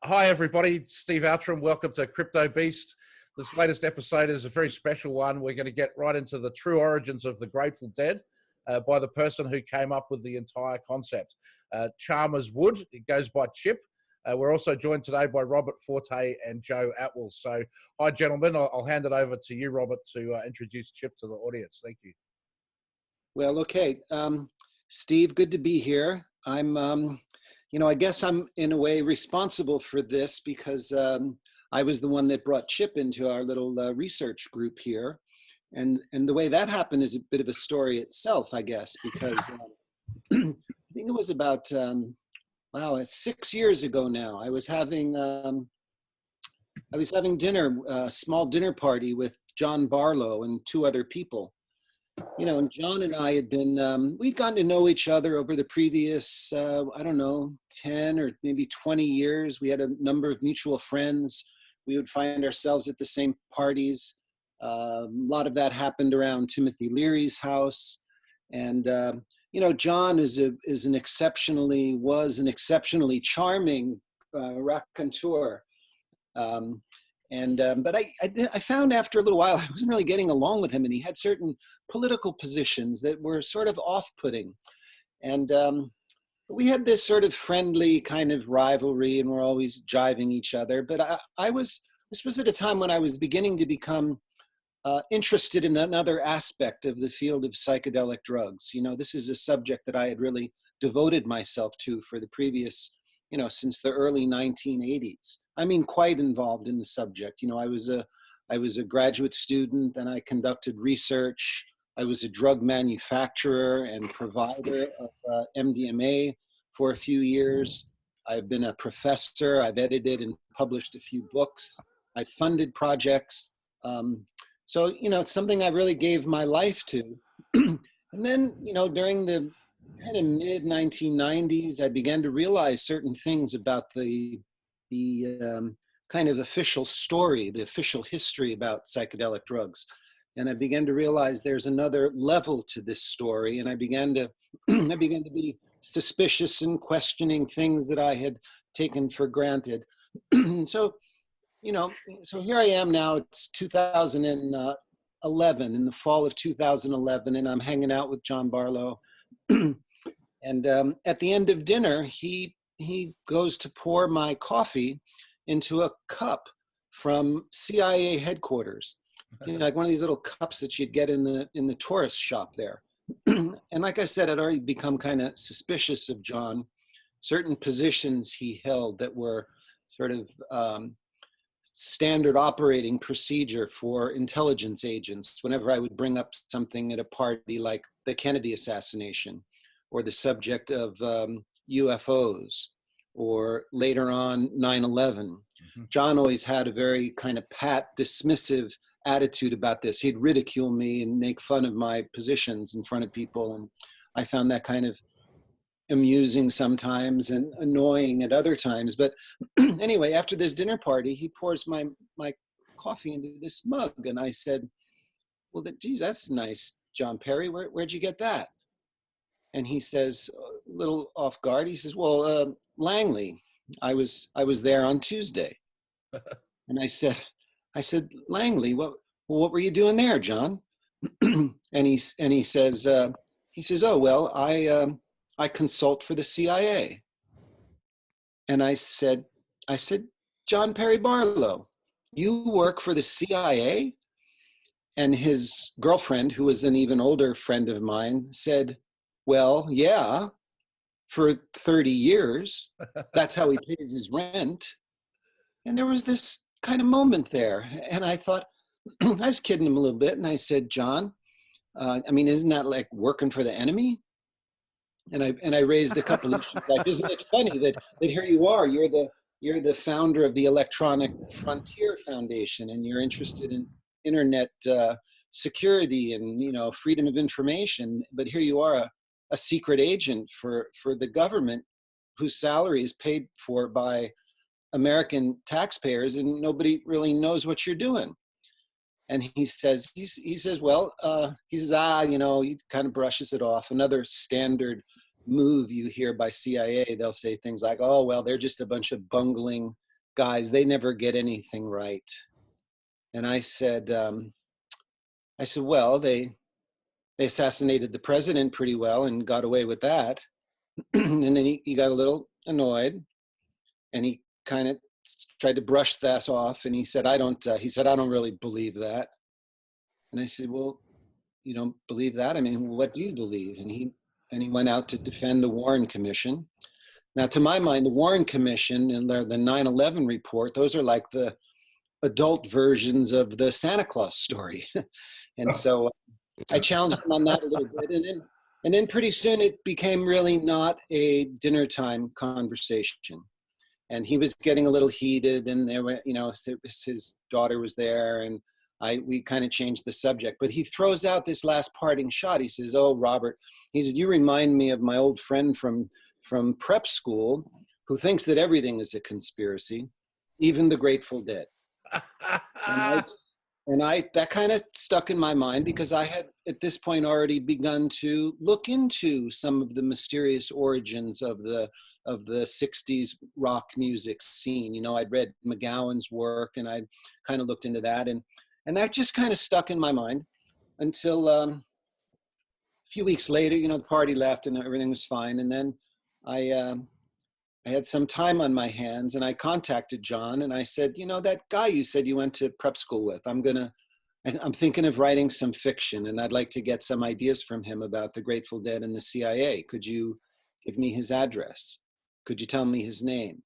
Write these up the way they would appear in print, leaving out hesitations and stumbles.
Hi, everybody. Steve Outtrim. Welcome to CryptoBeast. This latest episode is a very special one. We're going to get right into the true origins of the Grateful Dead by the person who came up with the entire concept, Chalmers Wood. It goes by Chip. We're also joined today by Robert Forte and Joe Atwill. So, hi, gentlemen. I'll hand it over to you, Robert, to introduce Chip to the audience. Thank you. Well, okay. Steve, good to be here. I guess I'm in a way responsible for this because I was the one that brought Chip into our little research group here. And the way that happened is a bit of a story itself, I guess, because I think it was about, it's 6 years ago now. I was having dinner, a small dinner party with John Barlow and two other people. And John and I had been, we'd gotten to know each other over the previous, 10 or maybe 20 years. We had a number of mutual friends. We would find ourselves at the same parties. A lot of that happened around Timothy Leary's house. And, John was an exceptionally charming raconteur. But I found after a little while, I wasn't really getting along with him, and he had certain political positions that were sort of off-putting. And we had this sort of friendly kind of rivalry, and we're always jiving each other. But this was at a time when I was beginning to become interested in another aspect of the field of psychedelic drugs. This is a subject that I had really devoted myself to for the previous since the early 1980s. I mean, quite involved in the subject. I was a graduate student, and I conducted research. I was a drug manufacturer and provider of MDMA for a few years. I've been a professor. I've edited and published a few books. I funded projects. So it's something I really gave my life to. And then, during the kind of mid-1990s, I began to realize certain things about the kind of official story, the official history about psychedelic drugs. And I began to realize there's another level to this story. And I began to be suspicious and questioning things that I had taken for granted. So here I am now. It's 2011, in the fall of 2011, and I'm hanging out with John Barlow. And at the end of dinner, he goes to pour my coffee into a cup from CIA headquarters, like one of these little cups that you'd get in the tourist shop there. And like I said, I'd already become kind of suspicious of John. Certain positions he held that were sort of standard operating procedure for intelligence agents. Whenever I would bring up something at a party like the Kennedy assassination, or the subject of UFOs, or later on 9/11. Mm-hmm. John always had a very kind of pat, dismissive attitude about this. He'd ridicule me and make fun of my positions in front of people, and I found that kind of amusing sometimes and annoying at other times. But anyway, after this dinner party, he pours my coffee into this mug, and I said, "Well, geez, that's nice, John Perry. Where'd you get that?" And he says, a little off guard, he says, "Well, Langley, I was there on Tuesday." And I said, "Langley, what were you doing there, John?" and he says, "Oh, well, I consult for the CIA." And I said, "John Perry Barlow, you work for the CIA?" And his girlfriend, who was an even older friend of mine, said, "Well, yeah, for 30 years. That's how he pays his rent." And there was this kind of moment there. And I thought, I was kidding him a little bit. And I said, "John, isn't that like working for the enemy?" And I raised a couple of issues. Like, isn't it funny that here you are, you're the founder of the Electronic Frontier Foundation, and you're interested in internet security and, freedom of information. But here you are, a secret agent for the government, whose salary is paid for by American taxpayers, and nobody really knows what you're doing. And he says, well, he kind of brushes it off. Another standard move you hear by CIA, they'll say things like, "Oh, well, they're just a bunch of bungling guys, they never get anything right. And I said, well, they assassinated the president pretty well and got away with that. And then he got a little annoyed, and he kind of tried to brush that off. And he said, I don't really believe that. And I said, well, you don't believe that? I mean, what do you believe? And he went out to defend the Warren Commission. Now, to my mind, the Warren Commission and the 9/11 report, those are like the adult versions of the Santa Claus story. And so I challenged him on that a little bit. And then pretty soon it became really not a dinner time conversation. And he was getting a little heated, and there were, his daughter was there, and we kind of changed the subject. But he throws out this last parting shot. He says, "Oh, Robert," he said, "you remind me of my old friend from prep school who thinks that everything is a conspiracy, even the Grateful Dead." And that kind of stuck in my mind, because I had at this point already begun to look into some of the mysterious origins of the 60s rock music scene. I'd read McGowan's work, and I kind of looked into that, and that just kind of stuck in my mind until a few weeks later, the party left and everything was fine. And then I had some time on my hands, and I contacted John, and I said, that guy you said you went to prep school with, I'm thinking of writing some fiction, and I'd like to get some ideas from him about the Grateful Dead and the CIA. Could you give me his address? Could you tell me his name?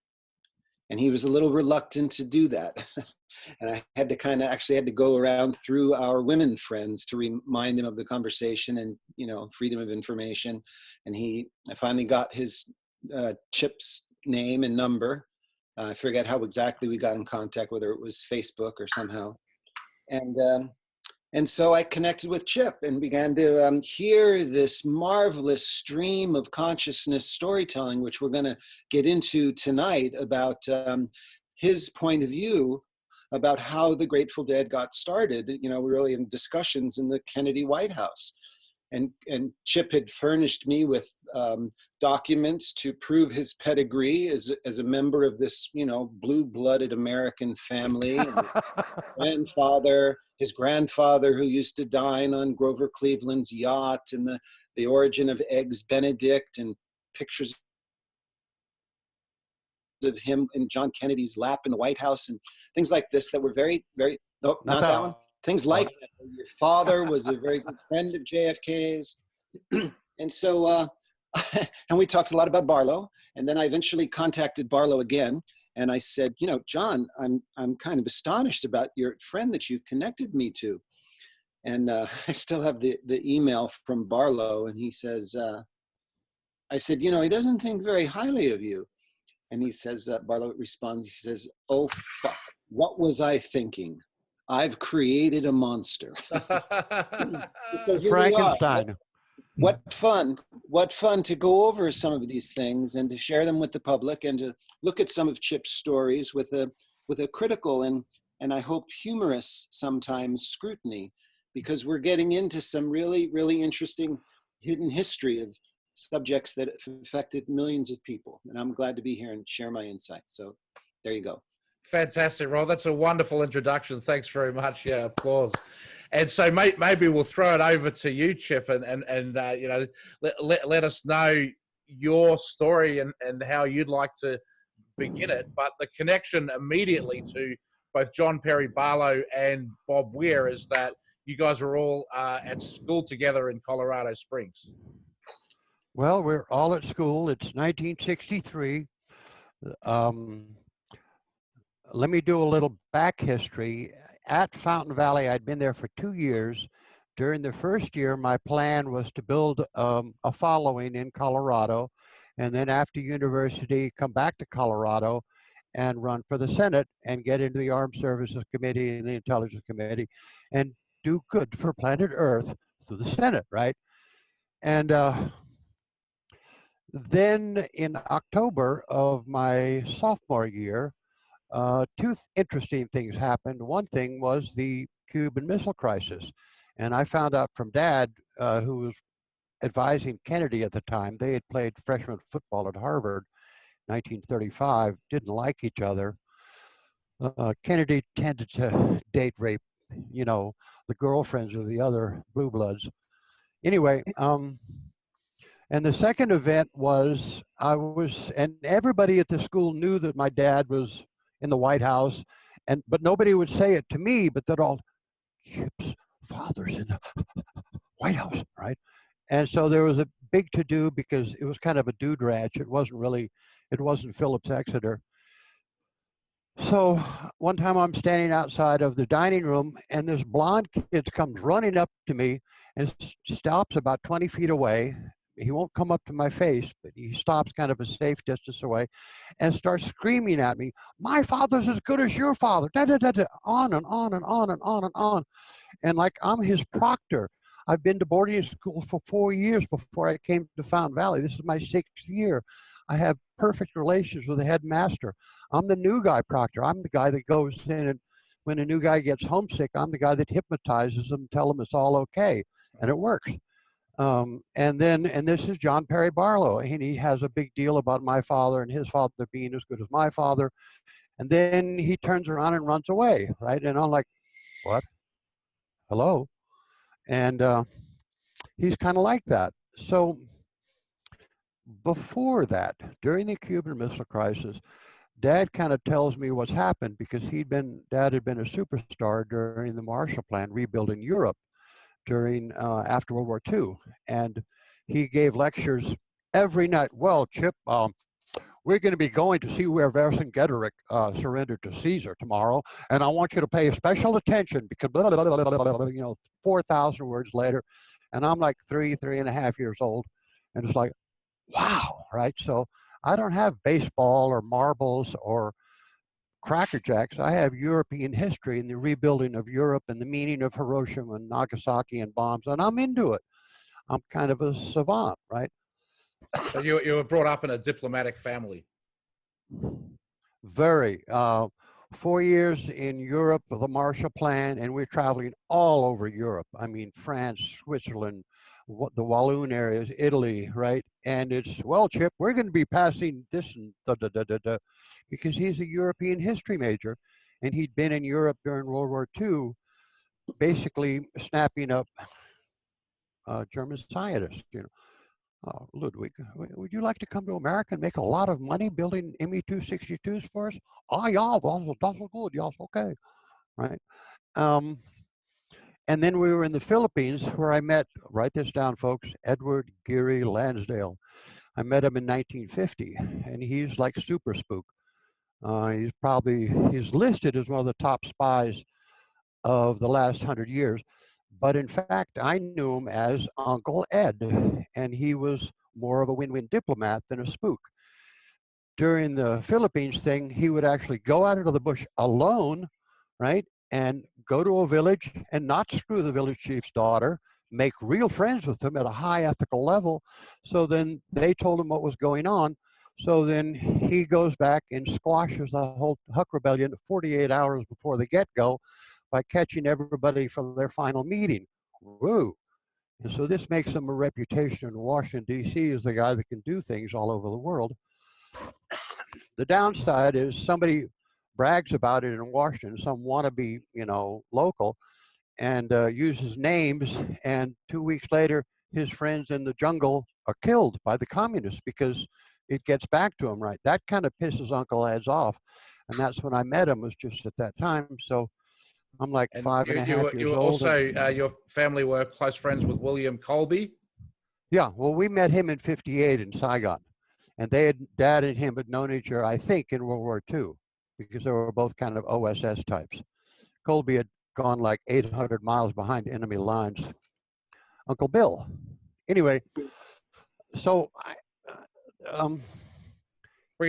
And he was a little reluctant to do that. And I had to go around through our women friends to remind him of the conversation and, freedom of information. And I finally got his Chip's name and number. I forget how exactly we got in contact, whether it was Facebook or somehow. And so I connected with Chip and began to hear this marvelous stream of consciousness storytelling, which we're going to get into tonight, about his point of view about how the Grateful Dead got started, really in discussions in the Kennedy White House. And Chip had furnished me with documents to prove his pedigree as a member of this, blue-blooded American family. And his grandfather who used to dine on Grover Cleveland's yacht, and the origin of Eggs Benedict, and pictures of him in John Kennedy's lap in the White House, and things like this that were very, very, not that one. Things like that. Your father was a very good friend of JFK's. And so, and we talked a lot about Barlow. And then I eventually contacted Barlow again. And I said, John, I'm kind of astonished about your friend that you connected me to. And I still have the email from Barlow. And he says, I said, he doesn't think very highly of you. And he says, Barlow responds, he says, "Oh, fuck, what was I thinking? I've created a monster." So Frankenstein. What fun to go over some of these things and to share them with the public, and to look at some of Chip's stories with a critical and I hope humorous sometimes scrutiny, because we're getting into some really, really interesting hidden history of subjects that have affected millions of people. And I'm glad to be here and share my insights. So there you go. Fantastic, Rob. That's a wonderful introduction. Thanks very much. Yeah, applause. And so maybe we'll throw it over to you, Chip, and let us know your story and how you'd like to begin it. But the connection immediately to both John Perry Barlow and Bob Weir is that you guys were all at school together in Colorado Springs. Well, we're all at school. It's 1963. Let me do a little back history. At Fountain Valley, I'd been there for 2 years. During the first year, my plan was to build a following in Colorado, and then after university, come back to Colorado and run for the Senate and get into the Armed Services Committee and the Intelligence Committee and do good for planet Earth through the Senate, right? And then in October of my sophomore year, two interesting things happened. One thing was the Cuban Missile Crisis. And I found out from Dad, who was advising Kennedy at the time. They had played freshman football at Harvard, 1935, didn't like each other. Kennedy tended to date rape, you know, the girlfriends of the other blue bloods. Anyway, and the second event was and everybody at the school knew that my dad was in the White House, but nobody would say it to me, but they'd all, Chip's father's in the White House, right? And so there was a big to-do because it was kind of a dude ranch. It wasn't Phillips Exeter. So one time I'm standing outside of the dining room and this blonde kid comes running up to me and stops about 20 feet away. He won't come up to my face, but he stops kind of a safe distance away and starts screaming at me, my father's as good as your father, da, da, da, da, on and on and on and on and on. And like I'm his proctor. I've been to boarding school for 4 years before I came to Fountain Valley. This is my 6th year. I have perfect relations with the headmaster. I'm the new guy proctor. I'm the guy that goes in and when a new guy gets homesick, I'm the guy that hypnotizes them, tell them it's all okay, and it works. And this is John Perry Barlow, and he has a big deal about my father and his father being as good as my father. And then he turns around and runs away, right? And I'm like, what? Hello? And he's kind of like that. So before that, during the Cuban Missile Crisis, Dad kind of tells me what's happened because Dad had been a superstar during the Marshall Plan, rebuilding Europe during after World War II, and he gave lectures every night. Well, Chip, we're going to be going to see where Vercingetorix surrendered to Caesar tomorrow, and I want you to pay special attention because blah, blah, blah, blah, blah, 4,000 words later, and I'm like 3.5 years old, and it's like, wow, right? So I don't have baseball or marbles or Cracker Jacks. I have European history and the rebuilding of Europe and the meaning of Hiroshima and Nagasaki and bombs, and I'm into it. I'm kind of a savant, right? So you were brought up in a diplomatic family. Very. 4 years in Europe, the Marshall Plan, and we're traveling all over Europe. I mean, France, Switzerland, the Walloon areas, Italy, right? And it's, well, Chip, we're going to be passing this and da, da, da, da, da, because he's a European history major, and he'd been in Europe during World War II, basically snapping up German scientists, Ludwig, would you like to come to America and make a lot of money building Me-262s for us? Oh, yeah, that's good. Yes, okay, right? And then we were in the Philippines where I met, write this down, folks, Edward Geary Lansdale. I met him in 1950, and he's like super spook. He's listed as one of the top spies of the last 100 years. But in fact, I knew him as Uncle Ed, and he was more of a win-win diplomat than a spook. During the Philippines thing, he would actually go out into the bush alone, right? And go to a village and not screw the village chief's daughter, make real friends with them at a high ethical level. So then they told him what was going on. So then he goes back and squashes the whole Huck Rebellion 48 hours before the get-go by catching everybody for their final meeting. Woo. And so this makes him a reputation in Washington, D.C. as the guy that can do things all over the world. The downside is somebody brags about it in Washington, some wannabe, local, and uses names, and 2 weeks later, his friends in the jungle are killed by the communists because it gets back to him, right? That kind of pisses Uncle Ed's off, and that's when I met him, was just at that time. So I'm like and 5.5 years old. You were also, your family were close friends with William Colby? Yeah, well, we met him in '58 in Saigon, and Dad and him had known each other, I think, in World War II, because they were both kind of OSS types. Colby had gone like 800 miles behind enemy lines. Uncle Bill. Anyway, so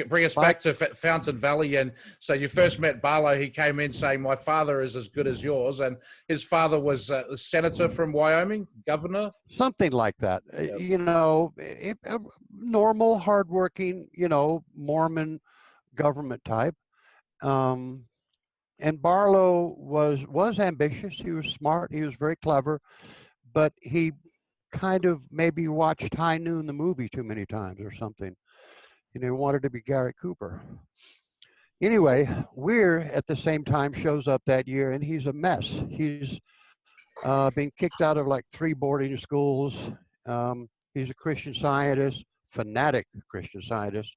Bring us back to Fountain Valley. And so you first met Barlow. He came in saying, my father is as good as yours. And his father was a senator from Wyoming, governor? Something like that. Yep. Normal, hardworking, Mormon government type. And Barlow was ambitious. He was smart. He was very clever. But he kind of maybe watched High Noon, the movie, too many times or something. He wanted to be Gary Cooper. Anyway, Weir at the same time shows up that year, and he's a mess. He's been kicked out of like 3 boarding schools. He's a Christian Scientist, fanatic Christian Scientist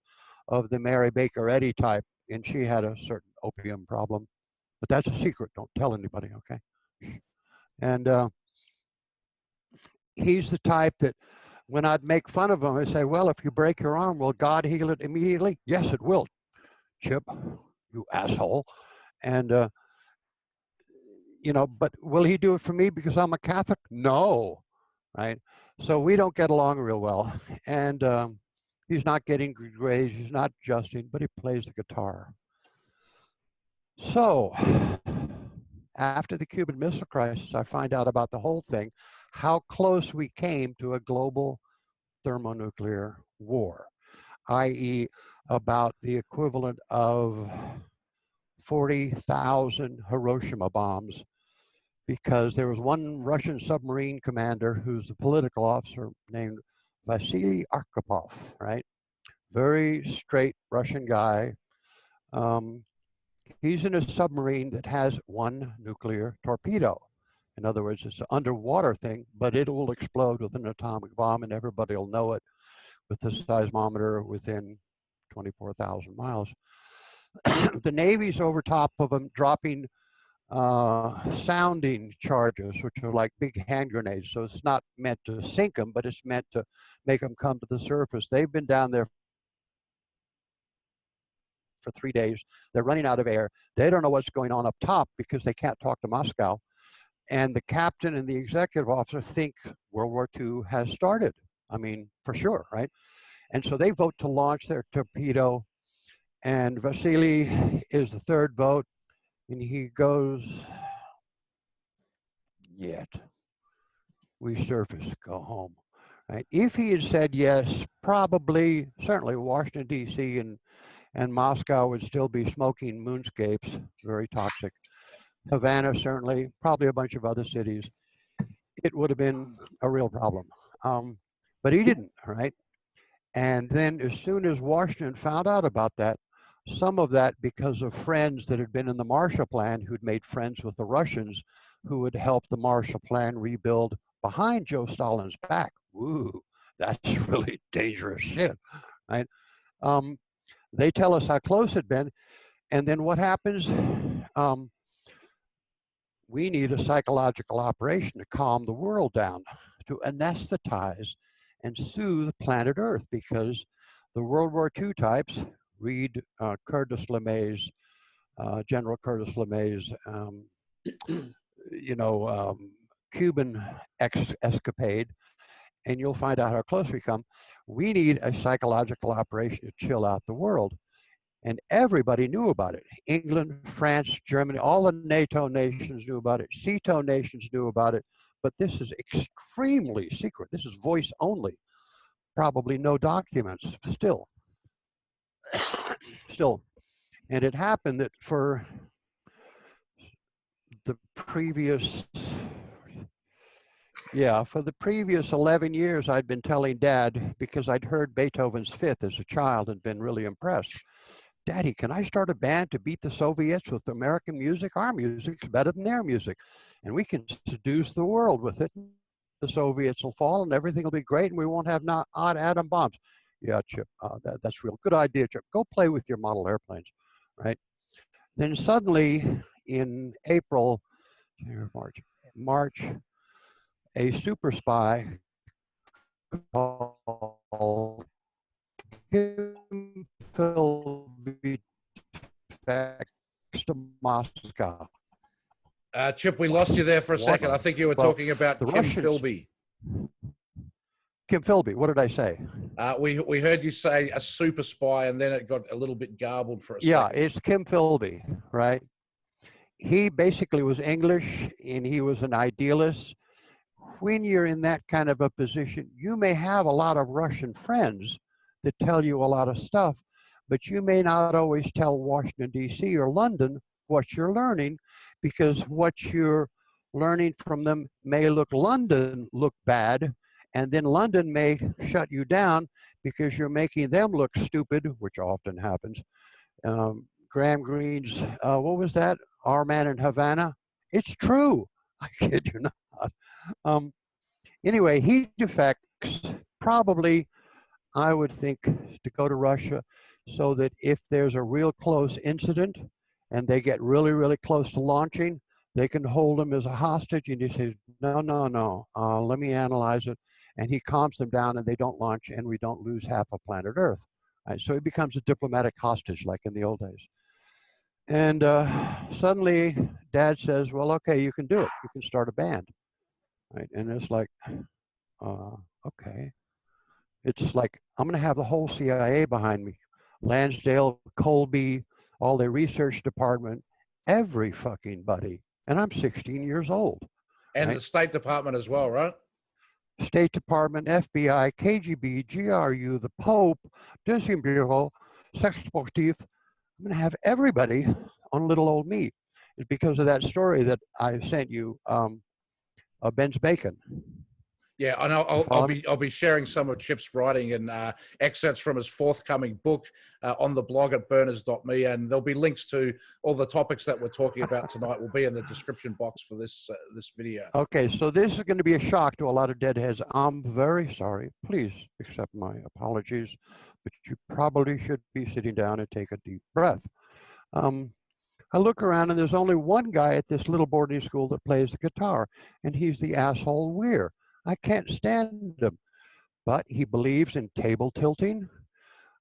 of the Mary Baker Eddy type, and she had a certain opium problem. But that's a secret. Don't tell anybody, okay? And he's the type that when I'd make fun of him, I'd say, well, if you break your arm, will God heal it immediately? Yes, it will. Chip, you asshole. And, you know, but will he do it for me because I'm a Catholic? No, right? So we don't get along real well. And he's not getting good grades, he's not adjusting, but he plays the guitar. So after the Cuban Missile Crisis, I find out about the whole thing, how close we came to a global thermonuclear war, i.e. about the equivalent of 40,000 Hiroshima bombs, because there was one Russian submarine commander who's a political officer named Vasily Arkhipov, right? Very straight Russian guy. He's in a submarine that has 1 nuclear torpedo. In other words, it's an underwater thing, but it will explode with an atomic bomb and everybody will know it with the seismometer within 24,000 miles. The Navy's over top of them dropping sounding charges, which are like big hand grenades. So it's not meant to sink them, but it's meant to make them come to the surface. They've been down there for 3 days. They're running out of air. They don't know what's going on up top because they can't talk to Moscow. And the captain and the executive officer think World War II has started. I mean, for sure, right? And so they vote to launch their torpedo. And Vasily is the 3rd vote. And he goes, yet. We surface, go home. Right? If he had said yes, probably, certainly Washington, D.C. and Moscow would still be smoking moonscapes, very toxic. Havana, certainly, probably a bunch of other cities. It would have been a real problem. But he didn't, right? And then as soon as Washington found out about that, some of that because of friends that had been in the Marshall Plan who'd made friends with the Russians who would help the Marshall Plan rebuild behind Joe Stalin's back. Ooh, that's really dangerous shit, right? They tell us how close it'd been. And then what happens? We need a psychological operation to calm the world down, to anesthetize and soothe planet Earth, because the World War II types, read Curtis LeMay's, General Curtis LeMay's, Cuban escapade, and you'll find out how close we come. We need a psychological operation to chill out the world. And everybody knew about it. England, France, Germany, all the NATO nations knew about it. CETO nations knew about it. But this is extremely secret. This is voice only. Probably no documents still. And it happened that for the previous 11 years, I'd been telling Dad, because I'd heard Beethoven's Fifth as a child and been really impressed. Daddy, can I start a band to beat the Soviets with American music? Our music's better than their music. And we can seduce the world with it. The Soviets will fall and everything will be great and we won't have odd atom bombs. Yeah, Chip, that's real. Good idea, Chip. Go play with your model airplanes, right? Then suddenly in April, March, a super spy called Kim Philby to Moscow. Chip, we lost you there for a second. I think you were talking about Kim Philby. Kim Philby, what did I say? We heard you say a super spy, and then it got a little bit garbled for a second. Yeah, it's Kim Philby, right? He basically was English, and he was an idealist. When you're in that kind of a position, you may have a lot of Russian friends that tell you a lot of stuff, but you may not always tell Washington, D.C. or London what you're learning, because what you're learning from them may London look bad, and then London may shut you down because you're making them look stupid, which often happens, Graham Greene's, what was that? Our Man in Havana. It's true. I kid you not. Anyway, he defects probably, I would think, to go to Russia so that if there's a real close incident and they get really, really close to launching, they can hold him as a hostage. And he says, no, no, no, let me analyze it. And he calms them down and they don't launch and we don't lose half of planet Earth. Right? So he becomes a diplomatic hostage like in the old days. And suddenly Dad says, well, okay, you can do it. You can start a band. Right? And it's like, okay. It's like, I'm going to have the whole CIA behind me. Lansdale, Colby, all the research department, every fucking buddy. And I'm 16 years old. And right? the State Department as well, right? State Department, FBI, KGB, GRU, the Pope, Deuxième Bureau, Sex Sportif. I'm going to have everybody on little old me. It's because of that story that I sent you, Ben's Bacon. Yeah, and I'll be sharing some of Chip's writing and excerpts from his forthcoming book on the blog at burners.me, and there'll be links to all the topics that we're talking about tonight will be in the description box for this this video. Okay, so this is going to be a shock to a lot of deadheads. I'm very sorry. Please accept my apologies, but you probably should be sitting down and take a deep breath. I look around and there's only one guy at this little boarding school that plays the guitar, and he's the asshole Weir. I can't stand him, but he believes in table tilting,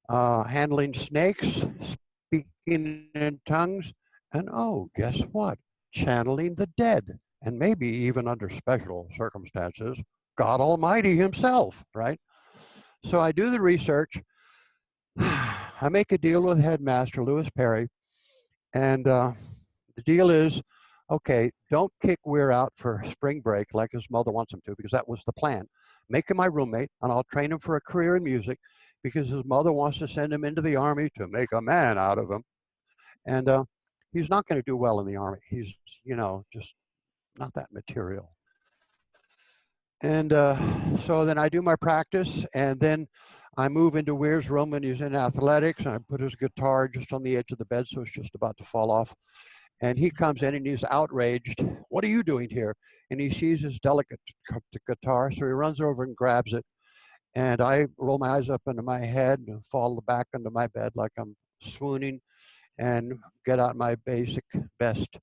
handling snakes, speaking in tongues, and oh, guess what? Channeling the dead, and maybe even under special circumstances, God Almighty himself, right? So I do the research. I make a deal with Headmaster Lewis Perry, and the deal is, okay, don't kick Weir out for spring break like his mother wants him to, because that was the plan. Make him my roommate, and I'll train him for a career in music, because his mother wants to send him into the Army to make a man out of him. And he's not going to do well in the Army. He's, you know, just not that material. And so then I do my practice, and then I move into Weir's room, and he's in athletics, and I put his guitar just on the edge of the bed, so it's just about to fall off. And he comes in and he's outraged. What are you doing here? And he sees his delicate guitar, so he runs over and grabs it. And I roll my eyes up into my head and fall back into my bed like I'm swooning, and get out my basic best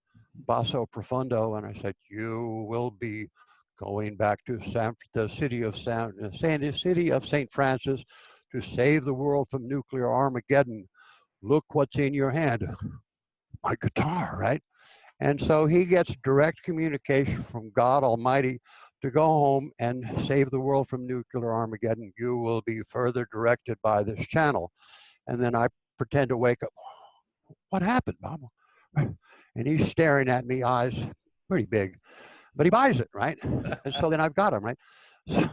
basso profundo. And I said, you will be going back to the city of St. Francis to save the world from nuclear Armageddon. Look what's in your hand. My guitar, right? And so he gets direct communication from God Almighty to go home and save the world from nuclear Armageddon. You will be further directed by this channel. And then I pretend to wake up. What happened, Mom? And he's staring at me, eyes pretty big, but he buys it, right? And so then I've got him, right? So,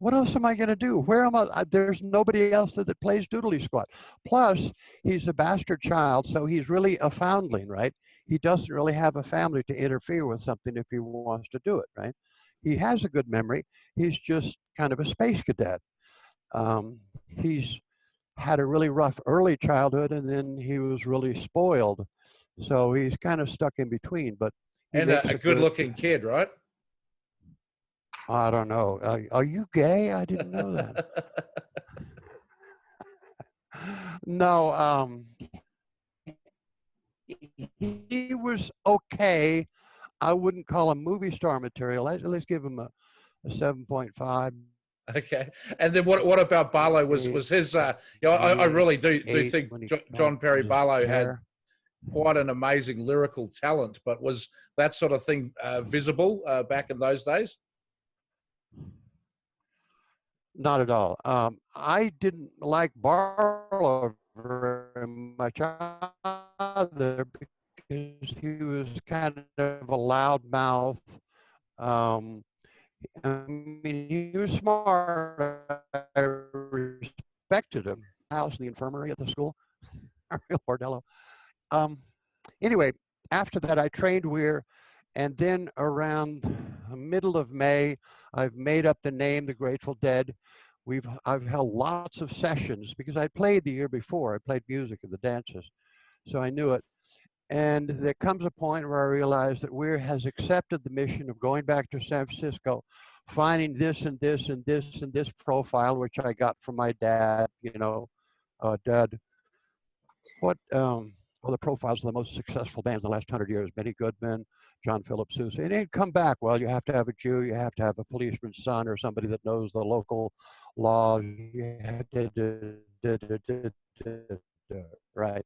what else am I going to do? Where am I? There's nobody else that plays Doodly Squat. Plus, he's a bastard child, so he's really a foundling, right? He doesn't really have a family to interfere with something if he wants to do it, right? He has a good memory. He's just kind of a space cadet. He's had a really rough early childhood, and then he was really spoiled. So he's kind of stuck in between. But and a good-looking kid, right? I don't know. Are you gay? I didn't know that. No, he was okay. I wouldn't call him movie star material. Let's give him a 7.5. Okay. And then what about Barlow? Was his, you know, I really do think John Perry Barlow had quite an amazing lyrical talent, but was that sort of thing visible back in those days? Not at all. I didn't like Barlow very much either, because he was kind of a loudmouth. I mean, he was smart. I respected him. House in the infirmary at the school, real bordello. Anyway, after that, I trained Weir, and then around the middle of May, I've made up the name, the Grateful Dead. I've held lots of sessions because I played the year before. I played music at the dances, so I knew it. And there comes a point where I realized that Weir has accepted the mission of going back to San Francisco, finding this and this and this and this profile, which I got from my dad. Dad, what well, the profiles of the most successful bands in the last 100 years: Benny Goodman, John Philip Sousa. And he'd come back. Well, you have to have a Jew, you have to have a policeman's son, or somebody that knows the local laws. You have to, right?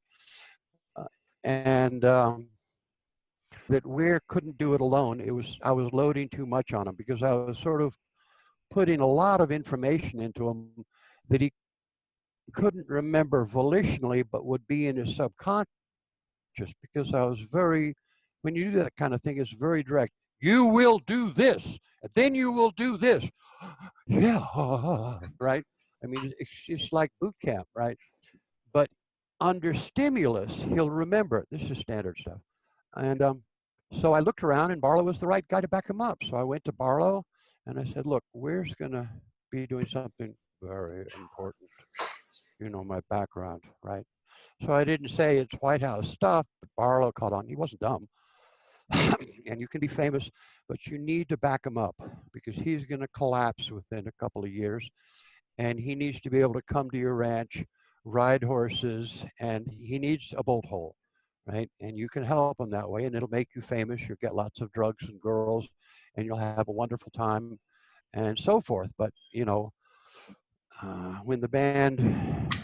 And that Weir couldn't do it alone. I was loading too much on him because I was sort of putting a lot of information into him that he couldn't remember volitionally, but would be in his subconscious, because I was when you do that kind of thing, it's very direct. You will do this, and then you will do this. Yeah, right? I mean, it's like boot camp, right? But under stimulus, he'll remember it. This is standard stuff. And so I looked around, and Barlow was the right guy to back him up. So I went to Barlow, and I said, look, Weir's going to be doing something very important. You know my background, right? So I didn't say it's White House stuff, but Barlow caught on. He wasn't dumb. And you can be famous, but you need to back him up, because he's going to collapse within a couple of years. And he needs to be able to come to your ranch, ride horses, and he needs a bolt hole, right? And you can help him that way, and it'll make you famous. You'll get lots of drugs and girls, and you'll have a wonderful time, and so forth. But, when the band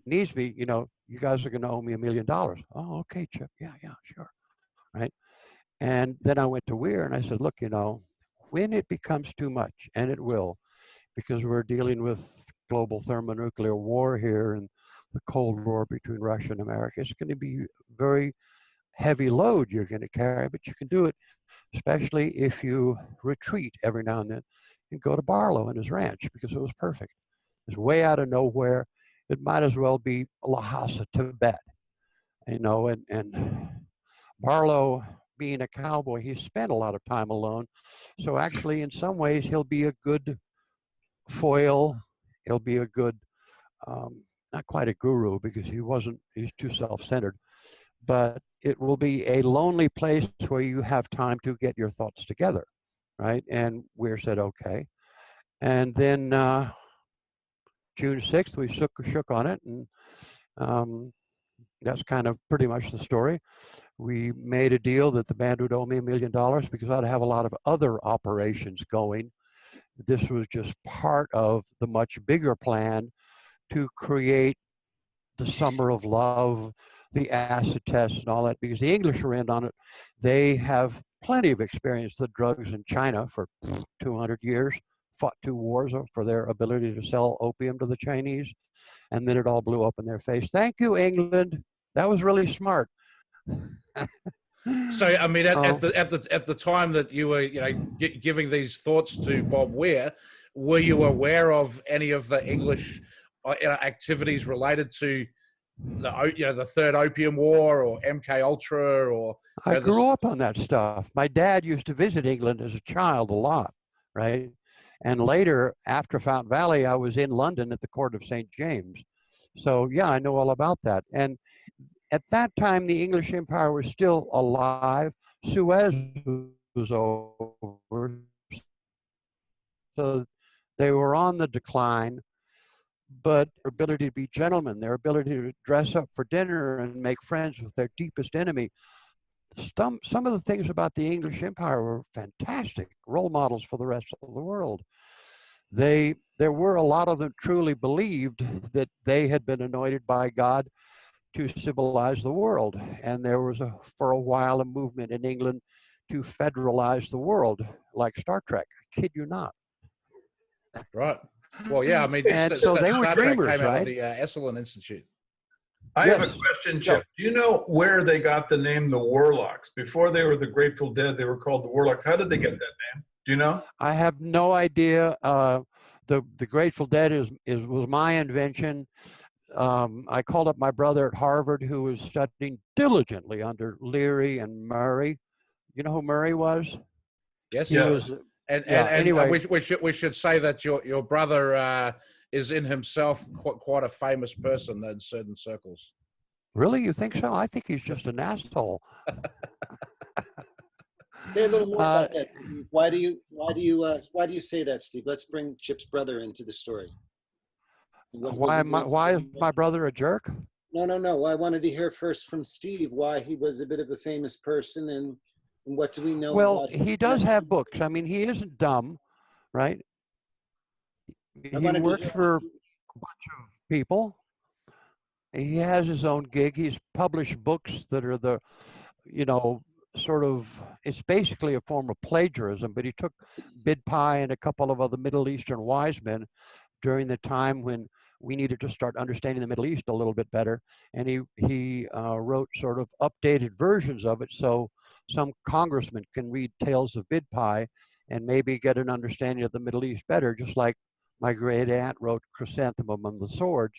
needs me, you guys are going to owe me $1 million. Oh, okay, Chip. Yeah, sure. Right. And then I went to Weir and I said, look, when it becomes too much, and it will, because we're dealing with global thermonuclear war here and the Cold War between Russia and America, it's going to be very heavy load you're going to carry, but you can do it, especially if you retreat every now and then and go to Barlow and his ranch, because it was perfect. It's way out of nowhere. It might as well be Lhasa, Tibet, and Barlow, being a cowboy, he spent a lot of time alone. So actually, in some ways, he'll be a good foil. He'll be a good, not quite a guru, because he's too self-centered, but it will be a lonely place where you have time to get your thoughts together, right? And Weir said, okay. And then June 6th, we shook on it, and that's kind of pretty much the story. We made a deal that the band would owe me $1 million because I'd have a lot of other operations going. This was just part of the much bigger plan to create the Summer of Love, the acid test, and all that, because the English are in on it. They have plenty of experience with drugs in China for 200 years, fought 2 wars for their ability to sell opium to the Chinese, and then it all blew up in their face. Thank you, England. That was really smart. So, I mean, at the time that you were, giving these thoughts to Bob Weir, were you aware of any of the English activities related to the Third Opium War or MK Ultra? Or I grew up on that stuff. My dad used to visit England as a child a lot, right? And later, after Fountain Valley, I was in London at the court of St. James. So yeah, I know all about that. And at that time, the English Empire was still alive. Suez was over. So they were on the decline, but their ability to be gentlemen, their ability to dress up for dinner and make friends with their deepest enemy. Some of the things about the English Empire were fantastic, role models for the rest of the world. There were a lot of them truly believed that they had been anointed by God to civilize the world. And there was for a while a movement in England to federalize the world, like Star Trek. I kid you not. Right. Well, yeah, I mean, so they were dreamers, came out right? of the Esalen Institute. I have a question, Chip. Do you know where they got the name the Warlocks? Before they were the Grateful Dead, they were called the Warlocks. How did they get that name? Do you know? I have no idea. The Grateful Dead was my invention. I called up my brother at Harvard, who was studying diligently under Leary and Murray. You know who Murray was? Yes. He was, and anyway, we should say that your brother is in himself quite a famous person in certain circles. Really, you think so? I think he's just an asshole. Say a little more about that, Steve. Why do you say that, Steve? Let's bring Chip's brother into the story. Why is my brother a jerk? No. I wanted to hear first from Steve why he was a bit of a famous person, and what do we know? Well, about him? he does have books. I mean, he isn't dumb, right? He works for a bunch of people. He has his own gig. He's published books that are the, sort of, it's basically a form of plagiarism, but he took Bidpai and a couple of other Middle Eastern wise men during the time when we needed to start understanding the Middle East a little bit better. And he wrote sort of updated versions of it so some congressman can read Tales of Bidpai and maybe get an understanding of the Middle East better, just like my great aunt wrote Chrysanthemum and the Swords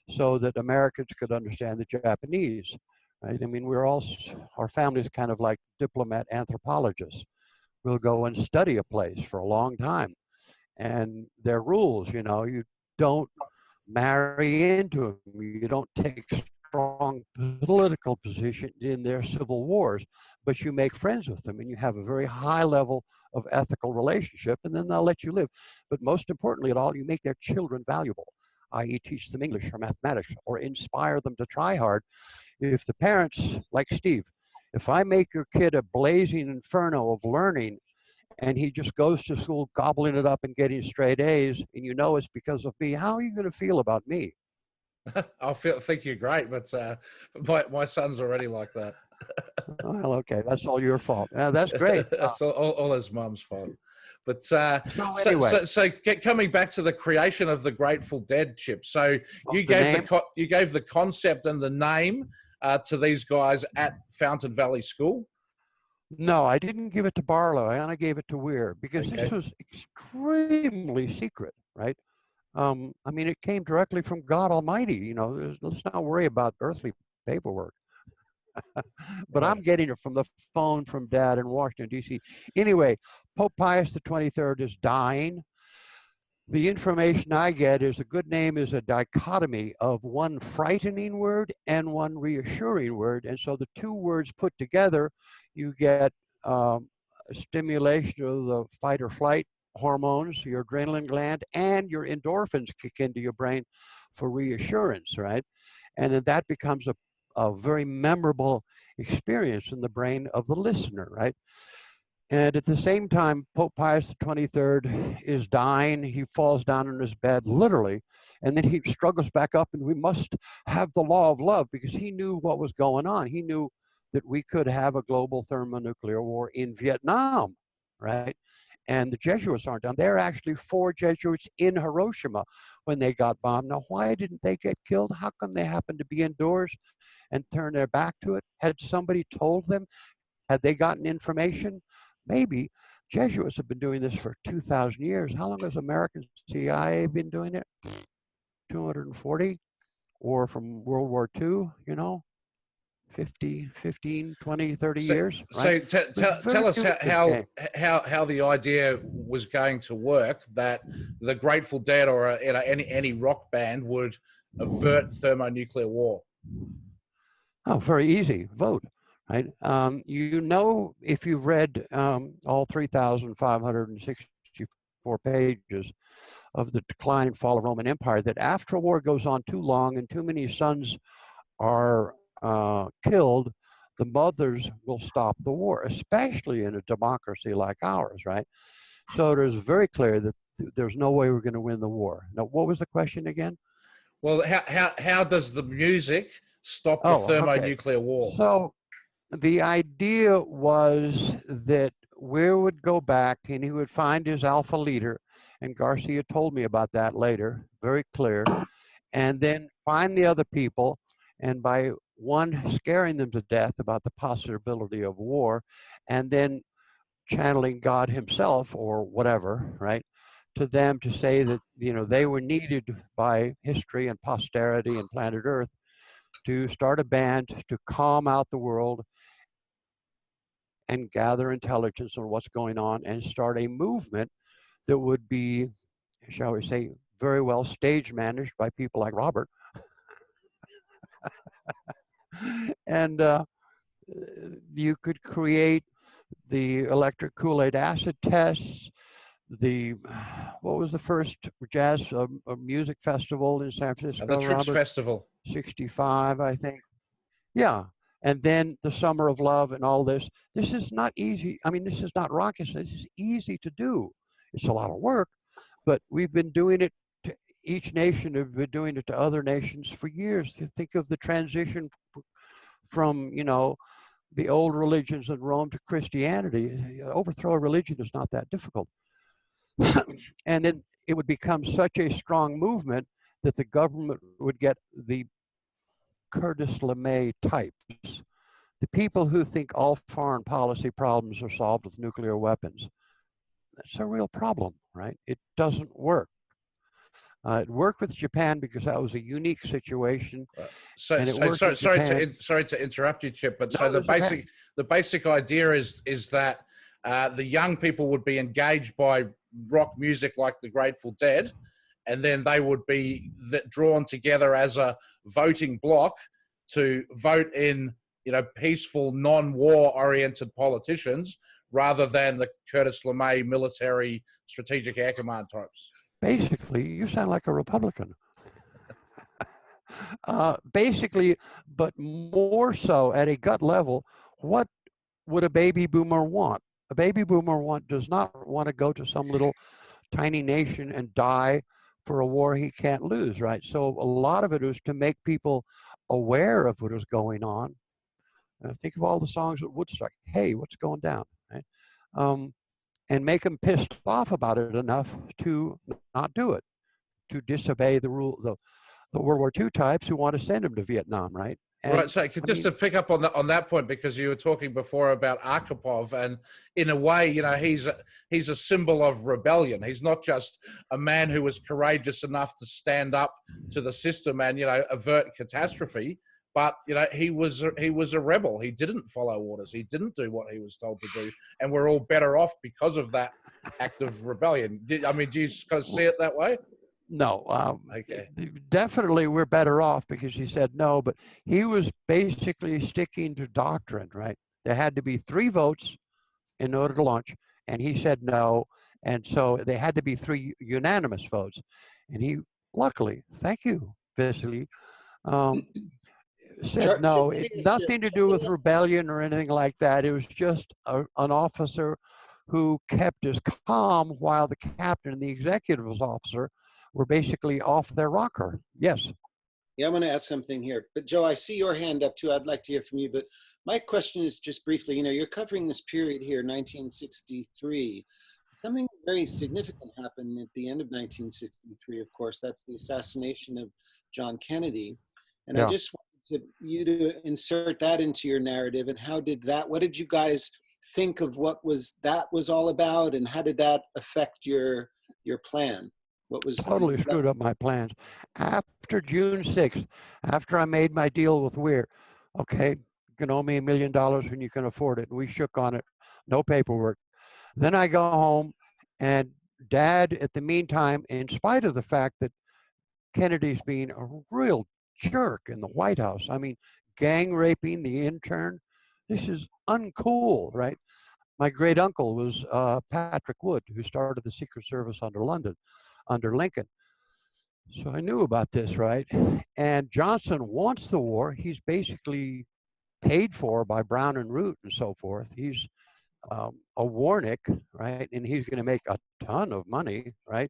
so that Americans could understand the Japanese, right? I mean, our family's kind of like diplomat anthropologists. We'll go and study a place for a long time. And there are rules, you don't marry into them. You don't take strong political position in their civil wars, but you make friends with them and you have a very high level of ethical relationship, and then they'll let you live. But most importantly at all, you make their children valuable, i.e. teach them English or mathematics or inspire them to try hard. If the parents, like Steve, if I make your kid a blazing inferno of learning and he just goes to school gobbling it up and getting straight A's, and it's because of me, how are you going to feel about me? think you're great, but my son's already like that. Well, okay, that's all your fault. That's great. That's all his mum's fault. But anyway. so coming back to the creation of the Grateful Dead, Chip. So you gave the concept and the name to these guys at Fountain Valley School. No, I didn't give it to Barlow. I only gave it to Weir because this was extremely secret, right? I mean, it came directly from God Almighty. Let's not worry about earthly paperwork. But I'm getting it from the phone from Dad in Washington, D.C. Anyway, Pope Pius XXIII is dying. The information I get is a good name is a dichotomy of one frightening word and one reassuring word. And so the two words put together, you get stimulation of the fight or flight hormones, your adrenaline gland, and your endorphins kick into your brain for reassurance, right? And then that becomes a very memorable experience in the brain of the listener, right? And at the same time, Pope Pius XXIII is dying. He falls down in his bed, literally, and then he struggles back up, and we must have the law of love, because he knew what was going on. He knew that we could have a global thermonuclear war in Vietnam, right? And the Jesuits aren't done. There are actually 4 Jesuits in Hiroshima when they got bombed. Now, why didn't they get killed? How come they happened to be indoors and turn their back to it? Had somebody told them? Had they gotten information? Maybe. Jesuits have been doing this for 2,000 years. How long has American CIA been doing it? 240? Or from World War II, 50, 15, 20, 30 years. Right? So tell us how the idea was going to work, that the Grateful Dead or any rock band would avert thermonuclear war. Oh, very easy. Vote. Right. If you've read all 3,564 pages of the decline and fall of Roman Empire, that after a war goes on too long and too many sons are killed, the mothers will stop the war, especially in a democracy like ours, right? So it is very clear that there's no way we're going to win the war. Now, what was the question again? Well, how does the music stop the thermonuclear war? So the idea was that Weir would go back and he would find his alpha leader, and Garcia told me about that later, very clear, and then find the other people, and by one, scaring them to death about the possibility of war, and then channeling God himself or whatever, right, to them to say that, they were needed by history and posterity and planet Earth to start a band to calm out the world and gather intelligence on what's going on and start a movement that would be, shall we say, very well stage managed by people like Robert. And you could create the electric Kool-Aid acid tests, what was the first jazz music festival in San Francisco? The Trips Festival. 65, I think. Yeah. And then the Summer of Love and all this. This is not easy. I mean, this is not rocket science. This is easy to do. It's a lot of work, but we've been doing it to each nation. Have been doing it to other nations for years. To think of the transition from, you know, the old religions in Rome to Christianity. Overthrow a religion is not that difficult. And then it would become such a strong movement that the government would get the Curtis LeMay types, the people who think all foreign policy problems are solved with nuclear weapons. That's a real problem, right? It doesn't work. It worked with Japan because that was a unique situation. Sorry to interrupt you, Chip, but no, so the basic idea is that the young people would be engaged by rock music like the Grateful Dead, and then they would be drawn together as a voting bloc to vote in, you know, peaceful, non-war oriented politicians rather than the Curtis LeMay military strategic air command types. Basically, you sound like a Republican. Basically, but more so at a gut level, what would a baby boomer want? A baby boomer does not want to go to some little tiny nation and die for a war he can't lose, right? So a lot of it was to make people aware of what was going on. Think of all the songs at Woodstock. Hey, what's going down, right? And make them pissed off about it enough to not do it, to disobey the rule, the World War II types who want to send them to Vietnam, right? And, right. So just to pick up on that point, because you were talking before about Arkhipov, and in a way, you know, he's a symbol of rebellion. He's not just a man who was courageous enough to stand up to the system and, you know, avert catastrophe. But, you know, he was a rebel. He didn't follow orders. He didn't do what he was told to do, and we're all better off because of that act of rebellion. I mean, do you kind of see it that way? No, okay. Definitely we're better off because he said no, but he was basically sticking to doctrine, right? There had to be 3 votes in order to launch, and he said no, and so they had to be 3 unanimous votes, and he, luckily, thank you, Vasily, said no. Nothing to do with rebellion or anything like that. It was just an officer who kept his calm while the captain and the executive officer were basically off their rocker. Yes. Yeah, I want to ask something here. But Joe, I see your hand up too. I'd like to hear from you. But my question is just briefly, you know, you're covering this period here, 1963. Something very significant happened at the end of 1963, of course. That's the assassination of John Kennedy. And I just wanted you to insert that into your narrative. And what did you guys think of what that was all about? And how did that affect your plan? What was totally screwed up my plans. After June 6th, after I made my deal with Weir, okay, you can owe me $1 million when you can afford it. And we shook on it, no paperwork. Then I go home, and Dad, at the meantime, in spite of the fact that Kennedy's being a real jerk in the White House, I mean, gang raping the intern, this is uncool, right? My great uncle was Patrick Wood, who started the Secret Service under Lincoln. So I knew about this, right? And Johnson wants the war. He's basically paid for by Brown and Root and so forth. He's a Warnick, right? And he's going to make a ton of money, right?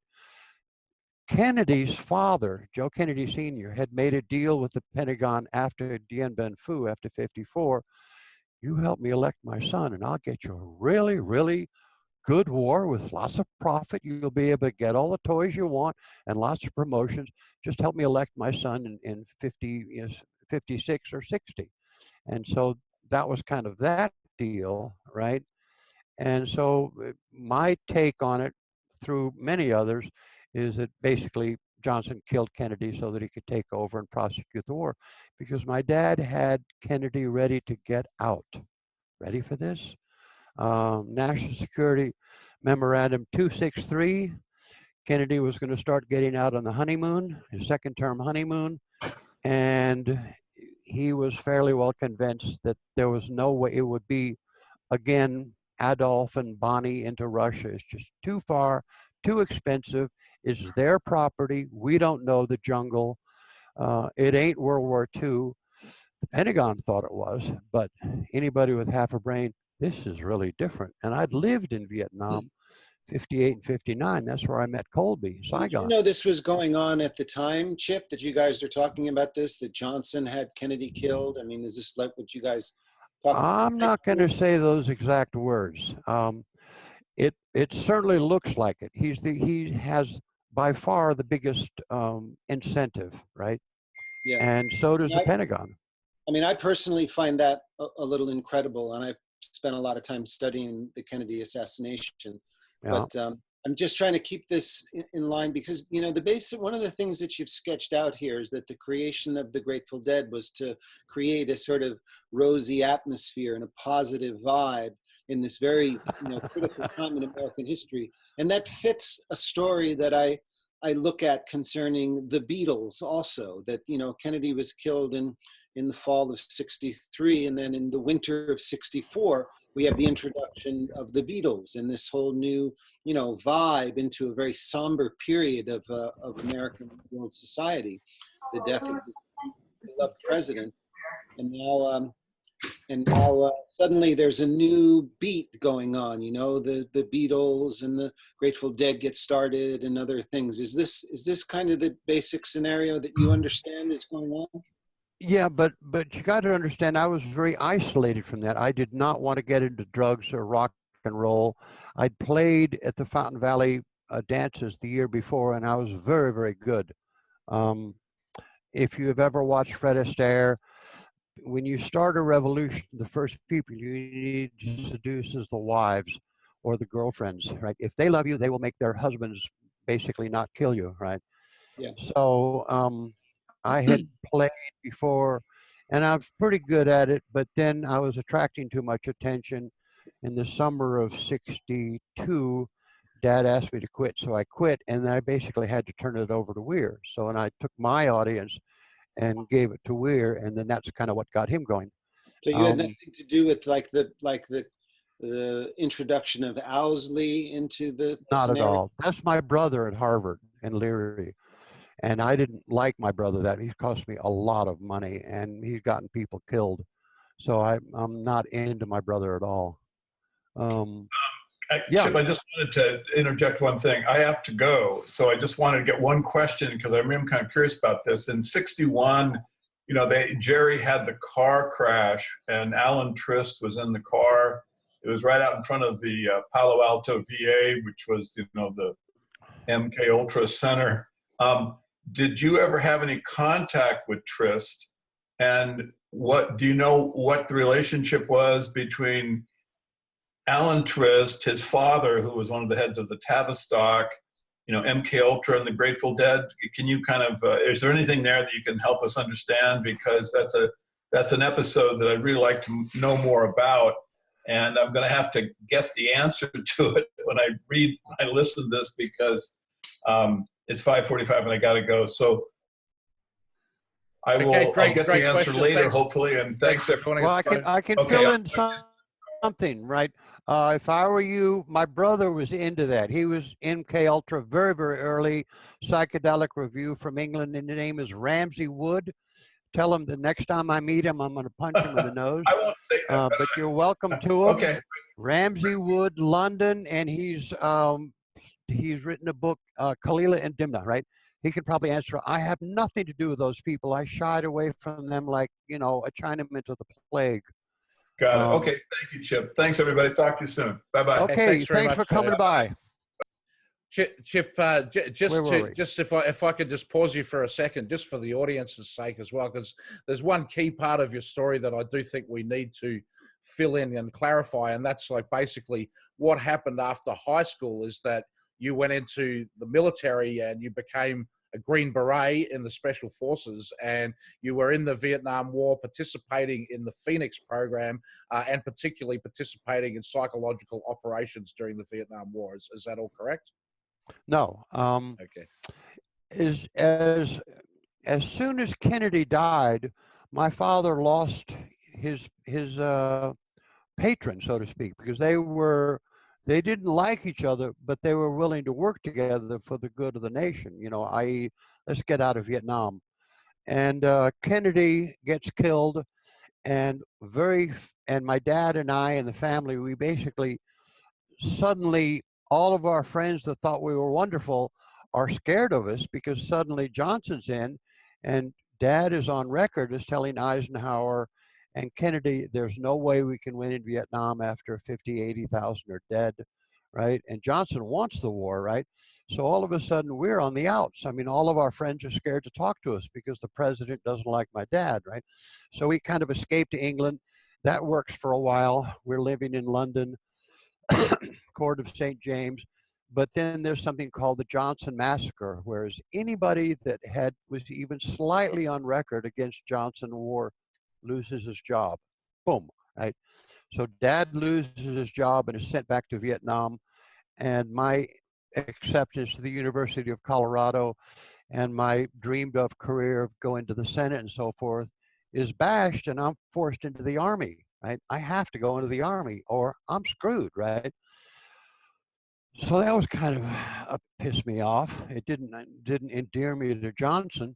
Kennedy's father, Joe Kennedy Sr., had made a deal with the Pentagon after Dien Bien Phu, after 54. You help me elect my son, and I'll get you a really, really good war with lots of profit. You'll be able to get all the toys you want and lots of promotions. Just help me elect my son in 56 or 60. And so that was kind of that deal, right? And so my take on it, through many others, is that basically Johnson killed Kennedy so that he could take over and prosecute the war, because my dad had Kennedy ready to get out. Ready for this? National Security Memorandum 263, Kennedy was going to start getting out on the honeymoon, his second term honeymoon, and he was fairly well convinced that there was no way it would be, again, Adolf and Bonnie into Russia. It's just too far, too expensive. It's their property. We don't know the jungle. It ain't World War II. The Pentagon thought it was, but anybody with half a brain, this is really different. And I'd lived in Vietnam, 58 and 59. That's where I met Colby, Saigon. Did you know this was going on at the time, Chip, that you guys are talking about this, that Johnson had Kennedy killed? I mean, is this like what you guys talk about? I'm not going to say those exact words. It certainly looks like it. He has by far the biggest incentive, right? Yeah. And so does the Pentagon. I mean, I personally find that a little incredible, and I've spent a lot of time studying the Kennedy assassination. Yeah. But I'm just trying to keep this in line because, you know, one of the things that you've sketched out here is that the creation of the Grateful Dead was to create a sort of rosy atmosphere and a positive vibe in this very, you know, critical time in American history. And that fits a story that I look at concerning the Beatles also, that, you know, Kennedy was killed in the fall of '63, and then in the winter of '64, we have the introduction of the Beatles and this whole new, you know, vibe into a very somber period of American world society, the death of the beloved president. And now suddenly there's a new beat going on, you know, the Beatles and the Grateful Dead get started and other things. Is this kind of the basic scenario that you understand is going on? Yeah, but you got to understand, I was very isolated from that. I did not want to get into drugs or rock and roll. I'd played at the Fountain Valley dances the year before, and I was very, very good. If you have ever watched Fred Astaire, when you start a revolution, the first people you need to seduce is the wives or the girlfriends, right? If they love you, they will make their husbands basically not kill you, right? Yeah. So I had played before, and I was pretty good at it, but then I was attracting too much attention. In the summer of '62, Dad asked me to quit, so I quit, and then I basically had to turn it over to Weir. So, and I took my audience and gave it to Weir, and then that's kind of what got him going. So you had nothing to do with like the introduction of Owsley into the Not scenario? at all. That's my brother at Harvard in Leary. And I didn't like my brother that. He's cost me a lot of money, and he's gotten people killed. So I'm not into my brother at all. Yeah. Chip, I just wanted to interject one thing. I have to go, so I just wanted to get one question because I'm kind of curious about this. In '61, you know, Jerry had the car crash, and Alan Trist was in the car. It was right out in front of the Palo Alto VA, which was, you know, the MK Ultra Center. Did you ever have any contact with Trist? And do you know what the relationship was between Alan Trist, his father, who was one of the heads of the Tavistock, you know, MK Ultra and the Grateful Dead? Can you kind of, is there anything there that you can help us understand? Because that's an episode that I'd really like to know more about. And I'm going to have to get the answer to it when I listen to this because it's 5:45 and I got to go. So I'll get the answer later, thanks. Hopefully. And thanks everyone. Well, I can fill in something, right? If I were you, my brother was into that. He was MK Ultra very, very early. Psychedelic Review from England, and his name is Ramsey Wood. Tell him the next time I meet him, I'm going to punch him in the nose. I won't say that, but you're welcome to him. Okay. Ramsey Wood, London, and he's written a book, Kalila and Dimna, right? He could probably answer. I have nothing to do with those people. I shied away from them like, you know, a Chinaman to the plague. Got it. Okay. Thank you, Chip. Thanks, everybody. Talk to you soon. Bye-bye. Okay. Thanks for coming by. Chip, just if I could just pause you for a second, just for the audience's sake as well, because there's one key part of your story that I do think we need to fill in and clarify, and that's like basically what happened after high school is that you went into the military and you became a Green Beret in the Special Forces, and you were in the Vietnam War participating in the Phoenix program and particularly participating in psychological operations during the Vietnam War. Is that all correct? No. Okay. Is as soon as Kennedy died, my father lost his patron, so to speak, because they didn't like each other, but they were willing to work together for the good of the nation. You know, i.e., let's get out of Vietnam. And Kennedy gets killed, and my dad and I and the family, we basically suddenly, all of our friends that thought we were wonderful are scared of us because suddenly Johnson's in, and Dad is on record as telling Eisenhower and Kennedy, there's no way we can win in Vietnam after 50, 80,000 are dead, right? And Johnson wants the war, right? So all of a sudden we're on the outs. I mean, all of our friends are scared to talk to us because the president doesn't like my dad, right? So we kind of escaped to England. That works for a while. We're living in London, Court of St. James. But then there's something called the Johnson Massacre, whereas anybody that was even slightly on record against Johnson war loses his job. Boom, right? So Dad loses his job and is sent back to Vietnam. And my acceptance to the University of Colorado and my dreamed of career of going to the Senate and so forth is bashed, and I'm forced into the Army, right? I have to go into the Army or I'm screwed, right? So that was kind of pissed me off. It didn't endear me to Johnson.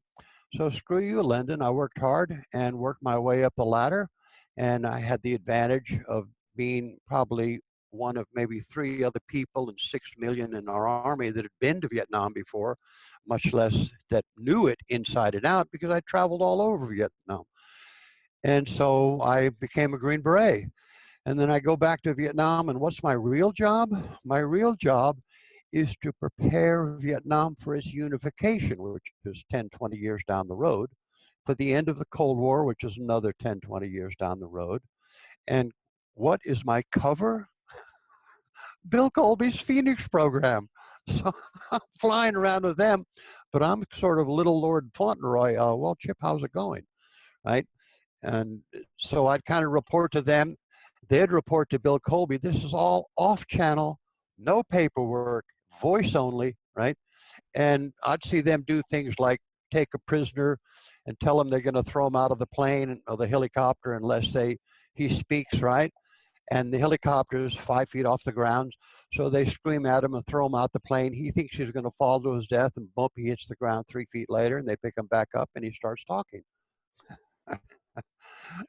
So screw you, Lyndon. I worked hard and worked my way up the ladder. And I had the advantage of being probably one of maybe 3 other people and 6 million in our army that had been to Vietnam before, much less that knew it inside and out, because I traveled all over Vietnam. And so I became a Green Beret. And then I go back to Vietnam, and what's my real job? My real job is to prepare Vietnam for its unification, which is 10, 20 years down the road, for the end of the Cold War, which is another 10, 20 years down the road. And what is my cover? Bill Colby's Phoenix program. So I'm flying around with them, but I'm sort of little Lord Fauntleroy. Well, Chip, how's it going? Right? And so I'd kind of report to them. They'd report to Bill Colby. This is all off channel, no paperwork, voice only, right? And I'd see them do things like take a prisoner and tell them they're going to throw him out of the plane or the helicopter unless he speaks, right? And the helicopter is 5 feet off the ground. So they scream at him and throw him out the plane. He thinks he's going to fall to his death, and bump, he hits the ground 3 feet later, and they pick him back up and he starts talking.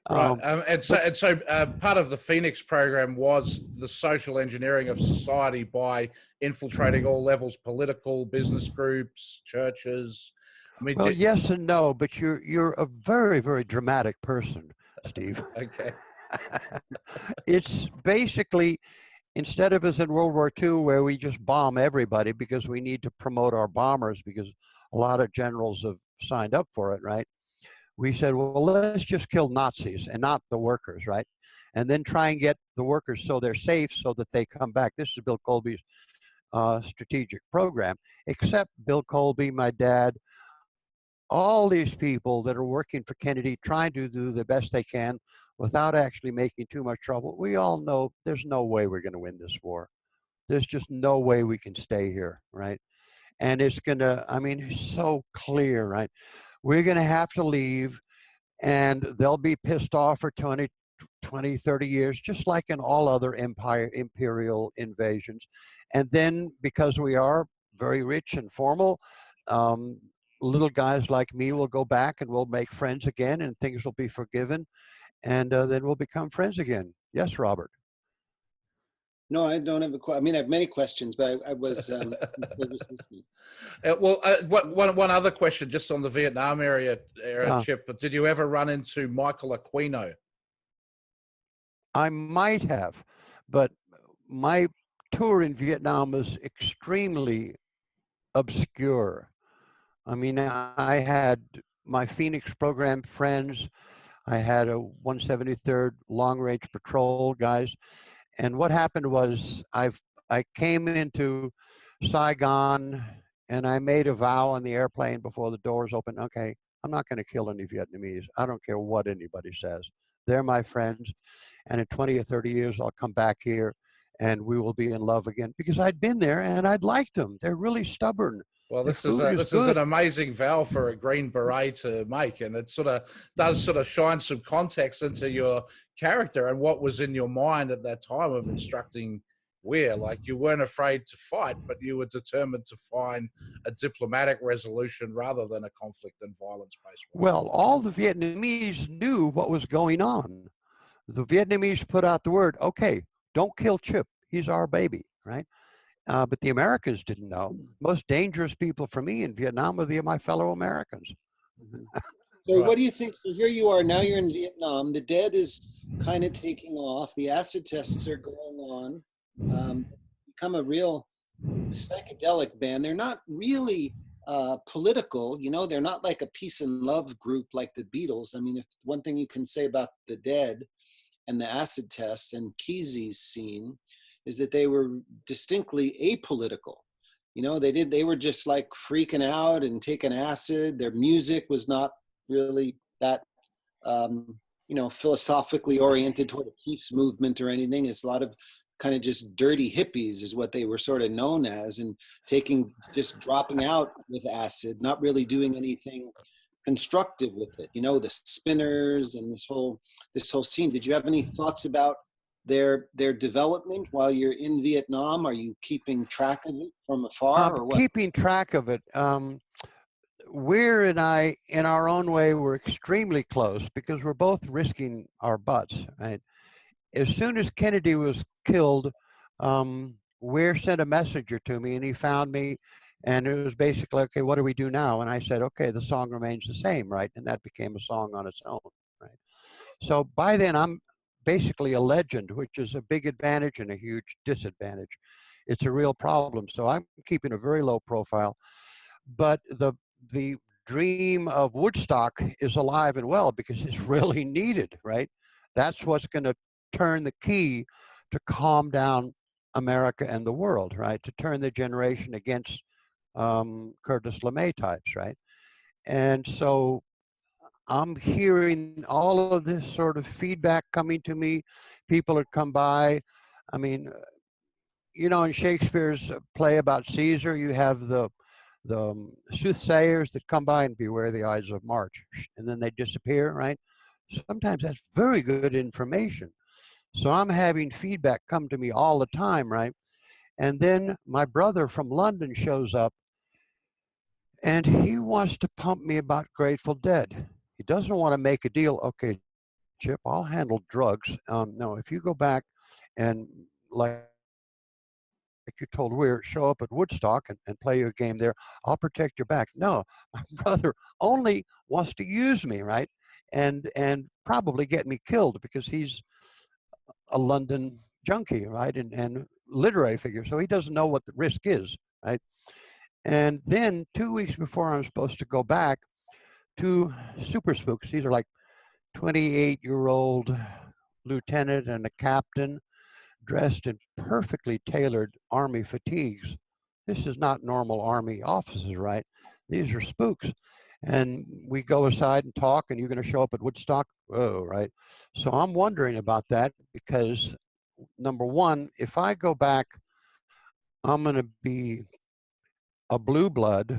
Right, and so part of the Phoenix program was the social engineering of society by infiltrating all levels, political, business groups, churches. I mean, well, yes and no, but you're a very, very dramatic person, Steve. Okay. It's basically, instead of as in World War II, where we just bomb everybody because we need to promote our bombers because a lot of generals have signed up for it, right? We said, well, let's just kill Nazis and not the workers, right? And then try and get the workers so they're safe so that they come back. This is Bill Colby's strategic program, except Bill Colby, my dad, all these people that are working for Kennedy, trying to do the best they can without actually making too much trouble. We all know there's no way we're going to win this war. There's just no way we can stay here, right? And it's going to, I mean, it's so clear, right? We're going to have to leave, and they'll be pissed off for 20, 30 years, just like in all other imperial invasions. And then because we are very rich and formal, little guys like me will go back and we'll make friends again, and things will be forgiven, and then we'll become friends again. Yes, Robert. No, I don't have I mean, I have many questions, but I was listening. Well, one other question, just on the Vietnam era, Chip. But did you ever run into Michael Aquino? I might have, but my tour in Vietnam was extremely obscure. I mean, I had my Phoenix program friends. I had a 173rd Long Range Patrol guys. And what happened was I came into Saigon and I made a vow on the airplane before the doors opened. Okay, I'm not going to kill any Vietnamese. I don't care what anybody says. They're my friends. And in 20 or 30 years, I'll come back here and we will be in love again, because I'd been there and I'd liked them. They're really stubborn. Well, The this is food this is good. an amazing vow for a Green Beret to make, and it does shine some context into your character and what was in your mind at that time of instructing Weir. Like, you weren't afraid to fight, but you were determined to find a diplomatic resolution rather than a conflict and violence-based one. Well, all the Vietnamese knew what was going on. The Vietnamese put out the word, okay, don't kill Chip. He's our baby, right? But the Americans didn't know. Most dangerous people for me in Vietnam were my fellow Americans. So Right. what do you think? So here you are, now you're in Vietnam. The dead is kind of taking off. The acid tests are going on. Become a real psychedelic band. They're not really political, you know, they're not like a peace and love group like the Beatles. I mean, if one thing you can say about the dead and the acid tests and Kesey's scene is that they were distinctly apolitical. You know, they were just like freaking out and taking acid. Their music was not really that, you know, philosophically oriented toward a peace movement or anything. It's a lot of kind of just dirty hippies is what they were sort of known as, and just dropping out with acid, not really doing anything constructive with it. You know, the spinners and this whole scene. Did you have any thoughts about their development while you're in Vietnam? Are you keeping track of it from afar, or what? Keeping track of it. Weir and I, in our own way, were extremely close because we're both risking our butts, right? As soon as Kennedy was killed, Weir sent a messenger to me and he found me, and it was basically, okay, what do we do now? And I said, okay, the song remains the same, right? And that became a song on its own, right? So by then I'm basically a legend, which is a big advantage and a huge disadvantage. It's a real problem. So I'm keeping a very low profile, but the dream of Woodstock is alive and well because it's really needed, right? That's what's going to turn the key to calm down America and the world, right? To turn the generation against Curtis LeMay types, right? And so I'm hearing all of this sort of feedback coming to me. People had come by. I mean, you know, in Shakespeare's play about Caesar, you have the soothsayers that come by and beware the Ides of March, and then they disappear, right? Sometimes that's very good information. So I'm having feedback come to me all the time, right? And then my brother from London shows up and he wants to pump me about Grateful Dead. He doesn't want to make a deal. Okay, Chip, I'll handle drugs. No, if you go back and like you told Weir, show up at Woodstock and play your game there, I'll protect your back. No, my brother only wants to use me, right? And probably get me killed because he's a London junkie, right? And literary figure. So he doesn't know what the risk is, right? And then 2 weeks before I'm supposed to go back, two super spooks, these are like 28-year-old lieutenant and a captain dressed in perfectly tailored army fatigues. This is not normal army officers, right? These are spooks. And we go aside and talk, and you're going to show up at Woodstock? Oh, right. So I'm wondering about that because, number one, if I go back, I'm going to be a blue blood,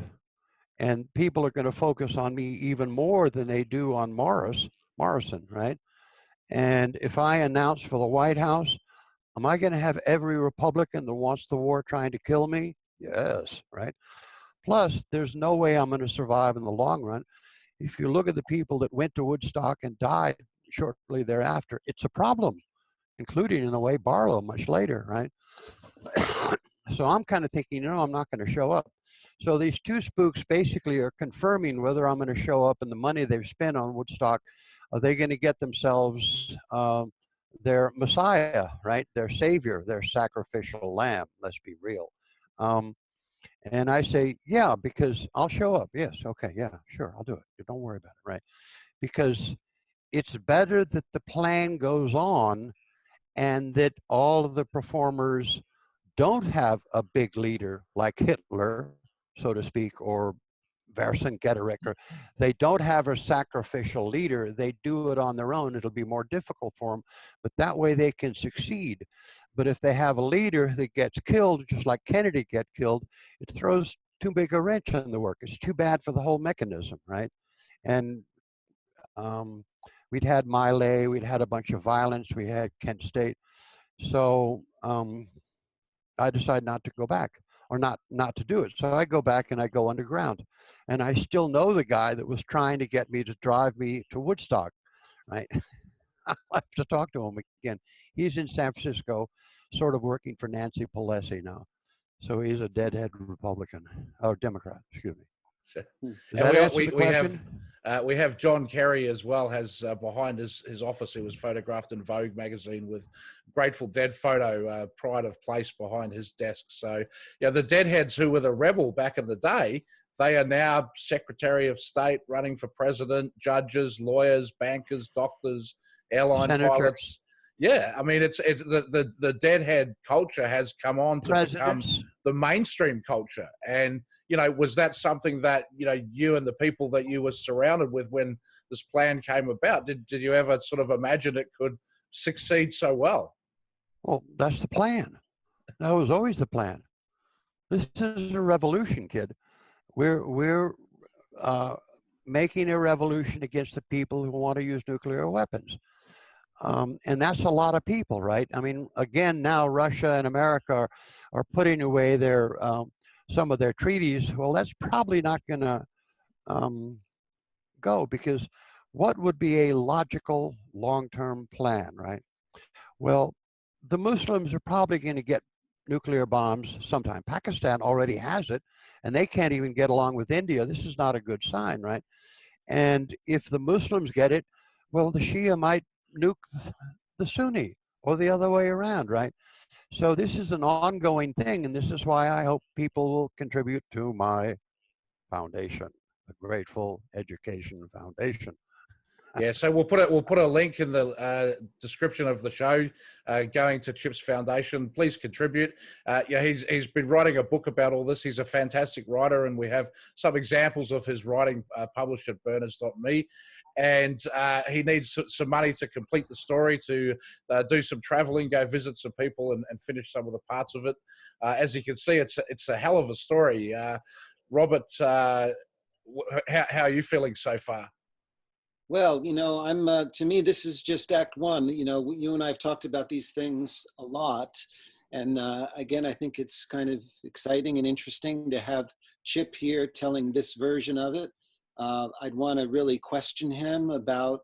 and people are going to focus on me even more than they do on Morrison, right? And if I announce for the White House, am I going to have every Republican that wants the war trying to kill me? Yes, right? Plus, there's no way I'm going to survive in the long run. If you look at the people that went to Woodstock and died shortly thereafter, it's a problem, including, in a way, Barlow much later, right? So I'm kind of thinking, I'm not going to show up. So these two spooks basically are confirming whether I'm going to show up, and the money they've spent on Woodstock, are they going to get themselves their Messiah, right? Their Savior, their sacrificial lamb, let's be real. And I say, yeah, because I'll show up. Yes, okay, yeah, sure, I'll do it. Don't worry about it, right? Because it's better that the plan goes on and that all of the performers don't have a big leader like Hitler, so to speak, or Vercingetorix, or they don't have a sacrificial leader. They do it on their own. It'll be more difficult for them, but that way they can succeed. But if they have a leader that gets killed, just like Kennedy get killed, it throws too big a wrench in the work. It's too bad for the whole mechanism, right? And we'd had Miley, we'd had a bunch of violence, we had Kent State. So I decided not to go back, or not to do it. So I go back and I go underground. And I still know the guy that was trying to get me to drive me to Woodstock, right? I have to talk to him again. He's in San Francisco, sort of working for Nancy Pelosi now. So he's a deadhead Republican, or Democrat, excuse me. Does that answer the question? We have John Kerry as well, has behind his office, he was photographed in Vogue magazine with Grateful Dead photo, pride of place behind his desk. So, yeah, the Deadheads who were the rebel back in the day, they are now Secretary of State, running for president, judges, lawyers, bankers, doctors, airline pilots. Yeah, I mean, it's the Deadhead culture has come on to become the mainstream culture. And, you know, was that something that, you know, you and the people that you were surrounded with when this plan came about, did you ever sort of imagine it could succeed so well? Well, that's the plan. That was always the plan. This is a revolution, kid. We're making a revolution against the people who want to use nuclear weapons. And that's a lot of people, right? I mean, again, now Russia and America are putting away their some of their treaties. Well, that's probably not going to go, because what would be a logical long-term plan, right? Well, the Muslims are probably going to get nuclear bombs sometime. Pakistan already has it, and they can't even get along with India. This is not a good sign, right? And if the Muslims get it, well, the Shia might nuke the Sunni, or the other way around, right? So this is an ongoing thing, and this is why I hope people will contribute to my foundation, the Grateful Education Foundation. Yeah, so we'll put a link in the description of the show going to Chip's foundation. Please contribute. Yeah, he's been writing a book about all this. He's a fantastic writer, and we have some examples of his writing published at burners.me. And he needs some money to complete the story, to do some traveling, go visit some people, and finish some of the parts of it. As you can see, it's a hell of a story. Robert, how are you feeling so far? Well, you know, to me, this is just act one. You know, you and I have talked about these things a lot. And again, I think it's kind of exciting and interesting to have Chip here telling this version of it. I'd want to really question him about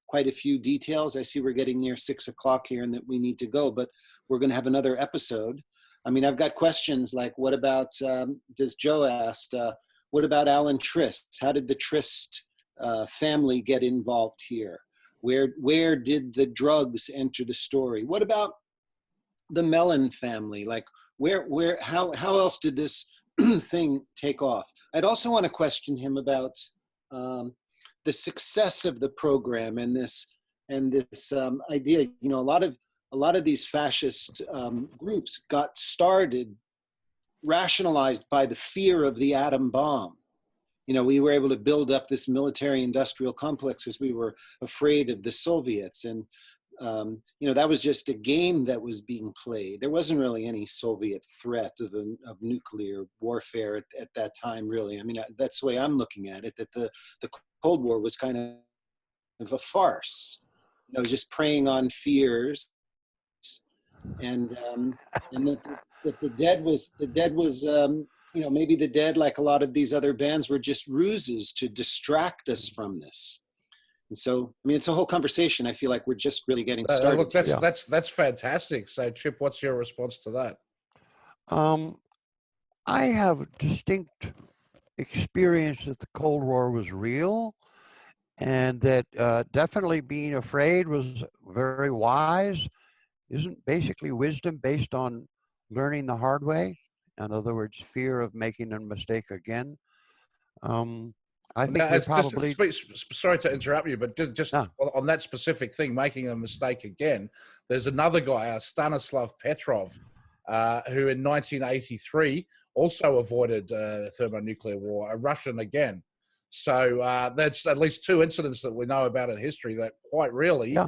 quite a few details. I see we're getting near 6 o'clock here and that we need to go, but we're going to have another episode. I mean, I've got questions like, what about, does Joe asked, what about Alan Trist? How did the Trist family get involved here? Where did the drugs enter the story? What about the Mellon family? Like how else did this thing take off? I'd also want to question him about the success of the program and this idea. You know, a lot of these fascist groups got started, rationalized by the fear of the atom bomb. You know, we were able to build up this military-industrial complex because we were afraid of the Soviets. And, you know, that was just a game that was being played. There wasn't really any Soviet threat of nuclear warfare at that time, really. I mean, that's the way I'm looking at it, that the Cold War was kind of a farce. You know, just preying on fears. And that the dead was you know, maybe the Dead, like a lot of these other bands, were just ruses to distract us from this. And so, I mean, it's a whole conversation. I feel like we're just really getting started. Look, that's fantastic. So, Chip, what's your response to that? I have distinct experience that the Cold War was real, and that definitely being afraid was very wise. Isn't basically wisdom based on learning the hard way? In other words, fear of making a mistake again. I think probably... sorry to interrupt you, but just on that specific thing, making a mistake again, there's another guy, Stanislav Petrov, who in 1983 also avoided thermonuclear war, a Russian again. So that's at least two incidents that we know about in history that quite really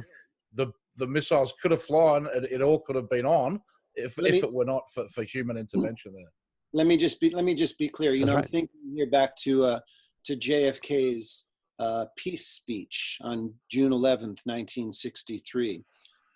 the missiles could have flown, and it all could have been on if it were not for human intervention there. Let me just be clear. You know, I'm thinking here back to JFK's peace speech on June 11th, 1963,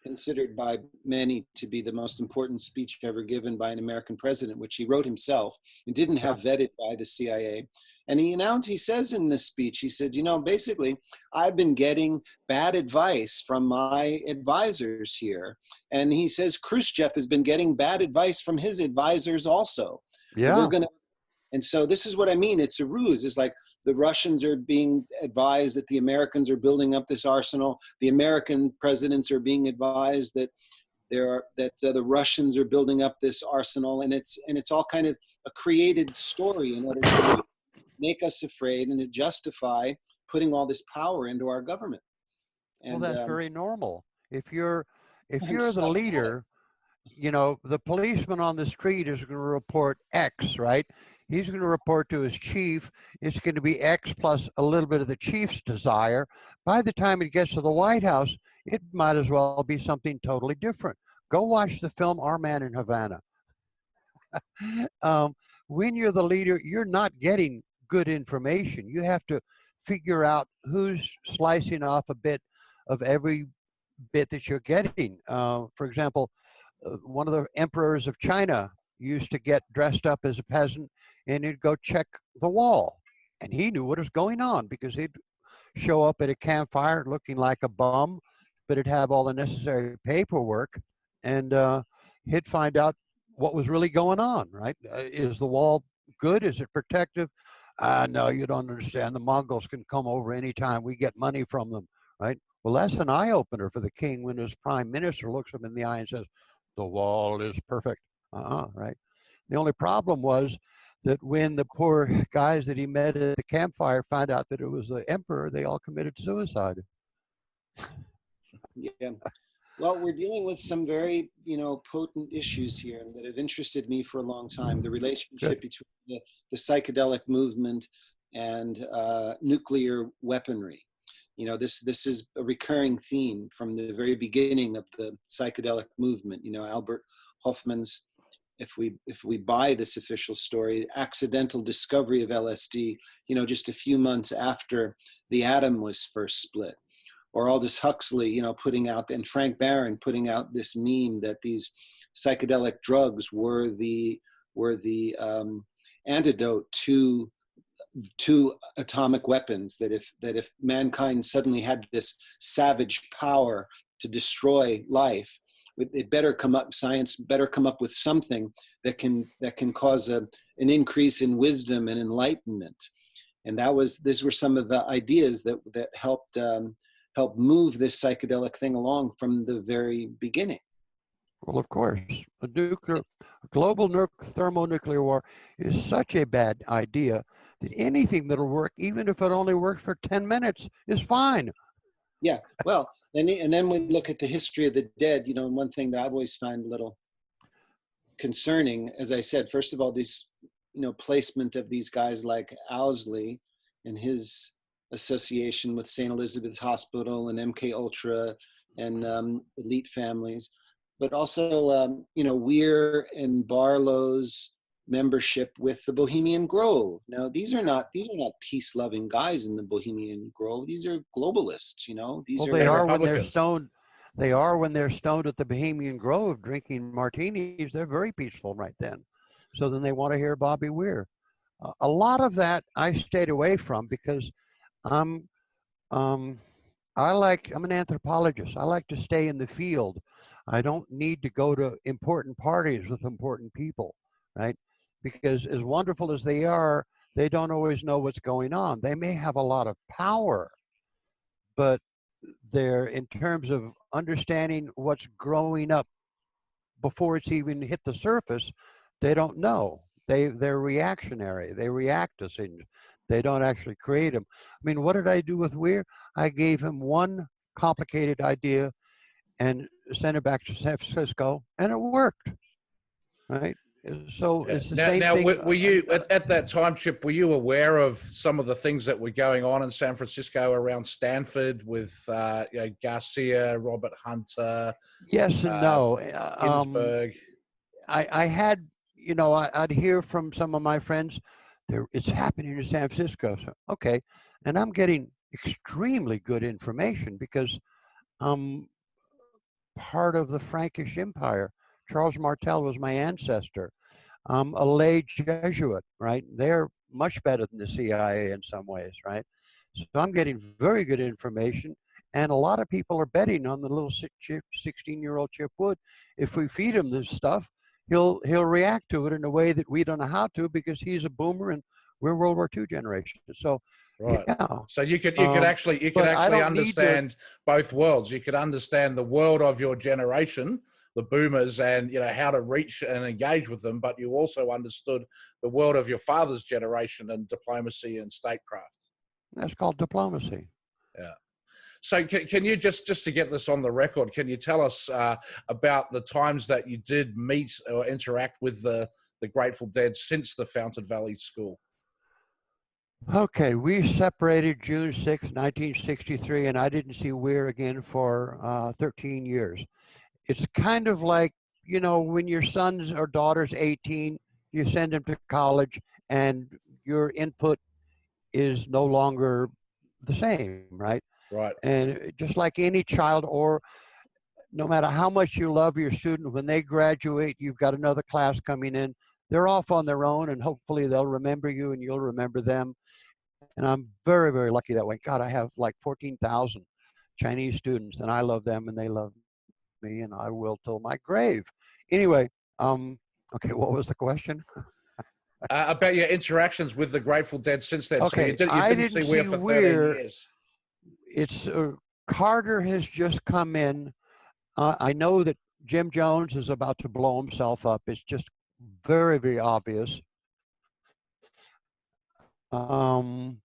considered by many to be the most important speech ever given by an American president, which he wrote himself and didn't have vetted by the CIA. And he says in this speech, he said, you know, basically, I've been getting bad advice from my advisors here. And he says Khrushchev has been getting bad advice from his advisors also. Yeah. And so this is what I mean. It's a ruse. It's like the Russians are being advised that the Americans are building up this arsenal. The American presidents are being advised that the Russians are building up this arsenal, and it's all kind of a created story in order to make us afraid and to justify putting all this power into our government. And, well, that's very normal. If you're the leader, you know, the policeman on the street is going to report X, right? He's going to report to his chief. It's going to be X plus a little bit of the chief's desire. By the time it gets to the White House, it might as well be something totally different. Go watch the film Our Man in Havana. When you're the leader, you're not getting good information. You have to figure out who's slicing off a bit of every bit that you're getting. For example, one of the emperors of China used to get dressed up as a peasant and he'd go check the wall. And he knew what was going on because he'd show up at a campfire looking like a bum, but he'd have all the necessary paperwork, and he'd find out what was really going on, right? Is the wall good? Is it protective? No, you don't understand. The Mongols can come over anytime. We get money from them, right? Well, that's an eye-opener for the king when his prime minister looks him in the eye and says, the wall is perfect, right? The only problem was that when the poor guys that he met at the campfire found out that it was the emperor, they all committed suicide. Yeah. Well, we're dealing with some very, you know, potent issues here that have interested me for a long time. The relationship between the psychedelic movement and nuclear weaponry. You know, this is a recurring theme from the very beginning of the psychedelic movement. You know, Albert Hofmann's, if we buy this official story, accidental discovery of LSD, you know, just a few months after the atom was first split. Or Aldous Huxley, you know, putting out, and Frank Barron putting out this meme that these psychedelic drugs were the antidote to atomic weapons. That if mankind suddenly had this savage power to destroy life, it better come up. Science better come up with something that can cause an increase in wisdom and enlightenment. And these were some of the ideas that helped move this psychedelic thing along from the very beginning. Well, of course, a global thermonuclear war is such a bad idea that anything that'll work, even if it only works for 10 minutes, is fine. Yeah, well, and then we look at the history of the dead, you know, and one thing that I've always found a little concerning, as I said, first of all, this, you know, placement of these guys like Owsley and his association with St. Elizabeth's Hospital and MK Ultra and elite families, but also, you know, Weir and Barlow's membership with the Bohemian Grove. Now, these are not peace-loving guys in the Bohemian Grove. These are globalists, you know. They are when they're stoned. They are when they're stoned at the Bohemian Grove drinking martinis. They're very peaceful right then. So then they want to hear Bobby Weir. A lot of that I stayed away from because I'm an anthropologist. I like to stay in the field. I don't need to go to important parties with important people, right? Because as wonderful as they are, they don't always know what's going on. They may have a lot of power, but they're, in terms of understanding what's growing up before it's even hit the surface, they don't know. They're reactionary. They react to things. They don't actually create them. I mean, what did I do with Weir? I gave him one complicated idea and sent it back to San Francisco, and it worked, right? So Yeah. it's the Now, same now thing. were you at that time, Chip? Were you aware of some of the things that were going on in San Francisco around Stanford with Garcia, Robert Hunter, Yes and no. Ginsburg? I had, I'd hear from some of my friends, it's happening in San Francisco. So, okay. And I'm getting extremely good information because I'm part of the Frankish Empire. Charles Martel was my ancestor. I'm a lay Jesuit, right? They're much better than the CIA in some ways, right? So I'm getting very good information. And a lot of people are betting on the little 16-year-old Chip Wood. If we feed him this stuff, he'll react to it in a way that we don't know how to, because he's a boomer and we're World War II generation. So, Right. yeah. So you could actually understand both worlds. You could understand the world of your generation, the boomers, and how to reach and engage with them. But you also understood the world of your father's generation and diplomacy and statecraft. That's called diplomacy. Yeah. So can you just to get this on the record, can you tell us about the times that you did meet or interact with the Grateful Dead since the Fountain Valley School? Okay, we separated June 6, 1963, and I didn't see Weir again for 13 years. It's kind of like, when your son's or daughter's 18, you send them to college and your input is no longer the same, right? Right. And just like any child, or no matter how much you love your student, when they graduate, you've got another class coming in, they're off on their own, and hopefully they'll remember you and you'll remember them. And I'm very, very lucky that way. God, I have like 14,000 Chinese students, and I love them and they love me, and I will till my grave. Anyway, okay, what was the question? About your interactions with the Grateful Dead since then. Okay, so you didn't see Weir for 13 years. It's Carter has just come in. I know that Jim Jones is about to blow himself up. It's just very, very obvious. And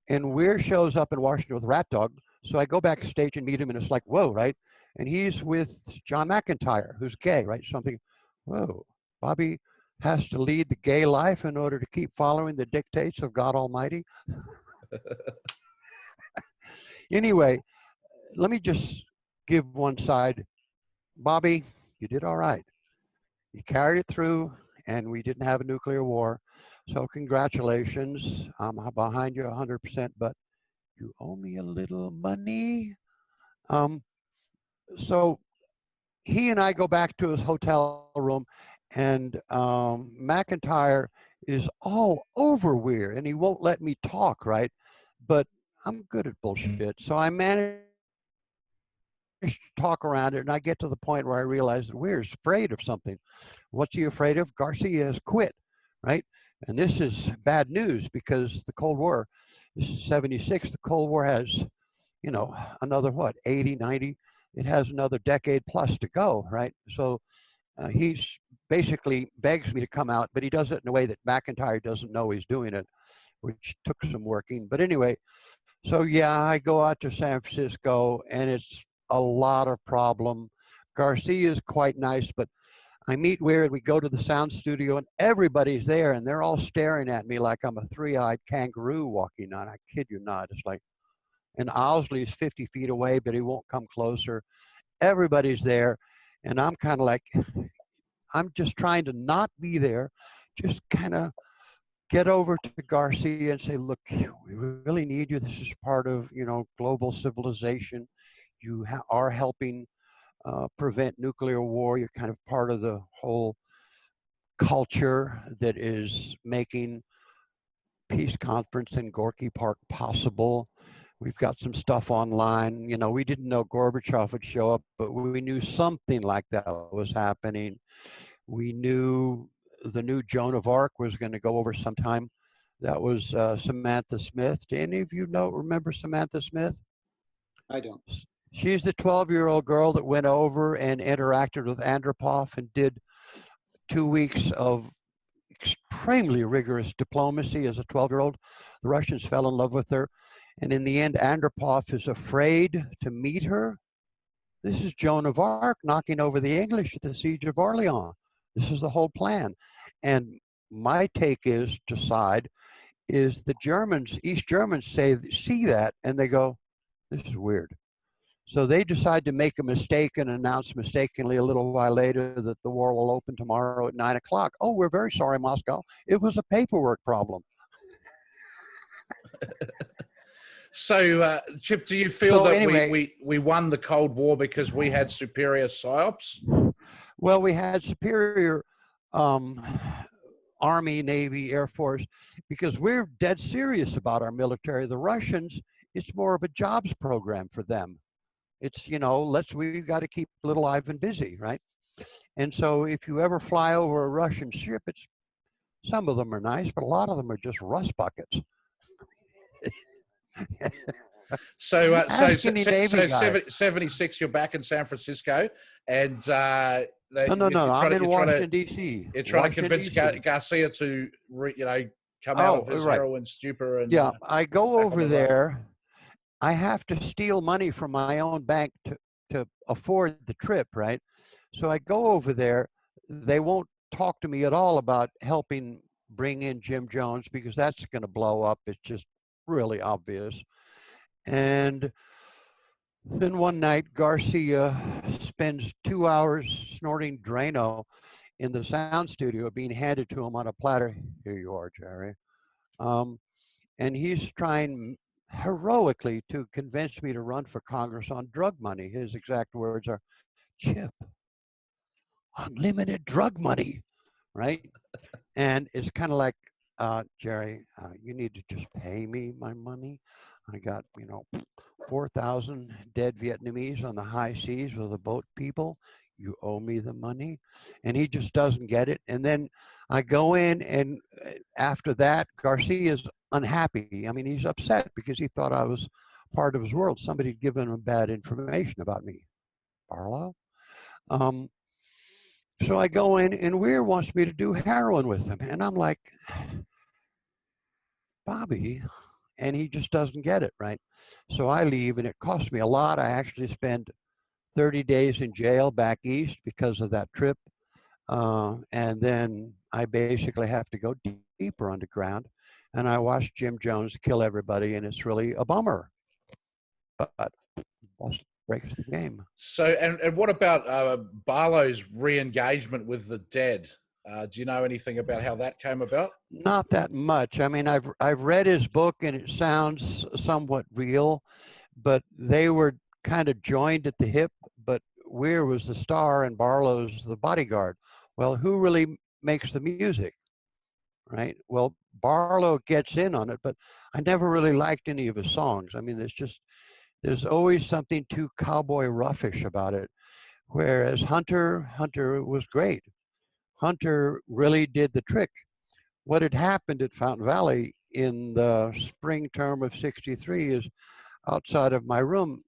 Weir shows up in Washington with Rat Dog. So I go backstage and meet him, and it's like, whoa, right? And he's with John McIntyre, who's gay, right? So I'm thinking, whoa, Bobby has to lead the gay life in order to keep following the dictates of God Almighty. Anyway, let me just give one side. Bobby, you did all right. You carried it through, and we didn't have a nuclear war. So congratulations. I'm behind you 100%, but you owe me a little money. So he and I go back to his hotel room, and McIntyre is all over Weir, and he won't let me talk, right? But I'm good at bullshit. So I managed to talk around it, and I get to the point where I realize that Weir's afraid of something. What's he afraid of? Garcia has quit, right? And this is bad news, because the Cold War, this is 76, the Cold War has, another what, 80, 90? It has another decade plus to go, right? So he's basically begs me to come out, but he does it in a way that McIntyre doesn't know he's doing it, which took some working. But anyway, so yeah, I go out to San Francisco, and it's a lot of problem. Garcia is quite nice, but I meet Weir, and we go to the sound studio, and everybody's there, and they're all staring at me like I'm a three-eyed kangaroo walking on. I kid you not. It's like, and Owsley's 50 feet away, but he won't come closer. Everybody's there, and I'm kind of like, I'm just trying to not be there, just kind of get over to Garcia and say, look, we really need you. This is part of, global civilization. You are helping prevent nuclear war. You're kind of part of the whole culture that is making peace conference in Gorky Park possible. We've got some stuff online. We didn't know Gorbachev would show up, but we knew something like that was happening. We knew the new Joan of Arc was going to go over sometime. That was Samantha Smith. Do any of you remember Samantha Smith? I don't. She's the 12-year-old girl that went over and interacted with Andropov and did 2 weeks of extremely rigorous diplomacy as a 12-year-old. The Russians fell in love with her. And in the end, Andropov is afraid to meet her. This is Joan of Arc knocking over the English at the Siege of Orleans. This is the whole plan. And my take is to side is the Germans, East Germans see that and they go, this is weird. So they decide to make a mistake and announce mistakenly a little while later that the war will open tomorrow at 9 o'clock. Oh, we're very sorry, Moscow. It was a paperwork problem. So, Chip, do you feel So that anyway, we won the Cold War because we had superior psyops? Well, we had superior Army, Navy, Air Force, because we're dead serious about our military. The Russians, it's more of a jobs program for them. It's, you know, we've got to keep little Ivan busy, right? And so if you ever fly over a Russian ship, some of them are nice, but a lot of them are just rust buckets. So 76, you're back in San Francisco, and no, I'm in Washington, D.C. You're trying to convince Garcia to, come out of his heroin stupor. And yeah, I go over there. I have to steal money from my own bank to afford the trip, right? So I go over there. They won't talk to me at all about helping bring in Jim Jones because that's going to blow up. It's just really obvious. And then one night, Garcia spends 2 hours snorting Drano in the sound studio, being handed to him on a platter. Here you are, Jerry. And he's trying heroically to convince me to run for Congress on drug money. His exact words are, Chip, unlimited drug money, right? And it's kind of like, Jerry, you need to just pay me my money. I got, 4,000 dead Vietnamese on the high seas with the boat people. You owe me the money. And he just doesn't get it. And then I go in, and after that, Garcia's unhappy. I mean, he's upset because he thought I was part of his world. Somebody had given him bad information about me. Barlow? So I go in, and Weir wants me to do heroin with him. And I'm like, Bobby, and he just doesn't get it, right? So I leave, and it costs me a lot. I actually spend 30 days in jail back east because of that trip. And then I basically have to go deeper underground, and I watch Jim Jones kill everybody, and it's really a bummer. But that breaks the game. So, and what about Barlow's re-engagement with the dead? Do you know anything about how that came about? Not that much. I mean, I've read his book, and it sounds somewhat real, but they were kind of joined at the hip. But Weir was the star, and Barlow's the bodyguard. Well, who really makes the music, right? Well, Barlow gets in on it, but I never really liked any of his songs. I mean, there's always something too cowboy roughish about it. Whereas Hunter was great. Hunter really did the trick. What had happened at Fountain Valley in the spring term of '63 is outside of my room,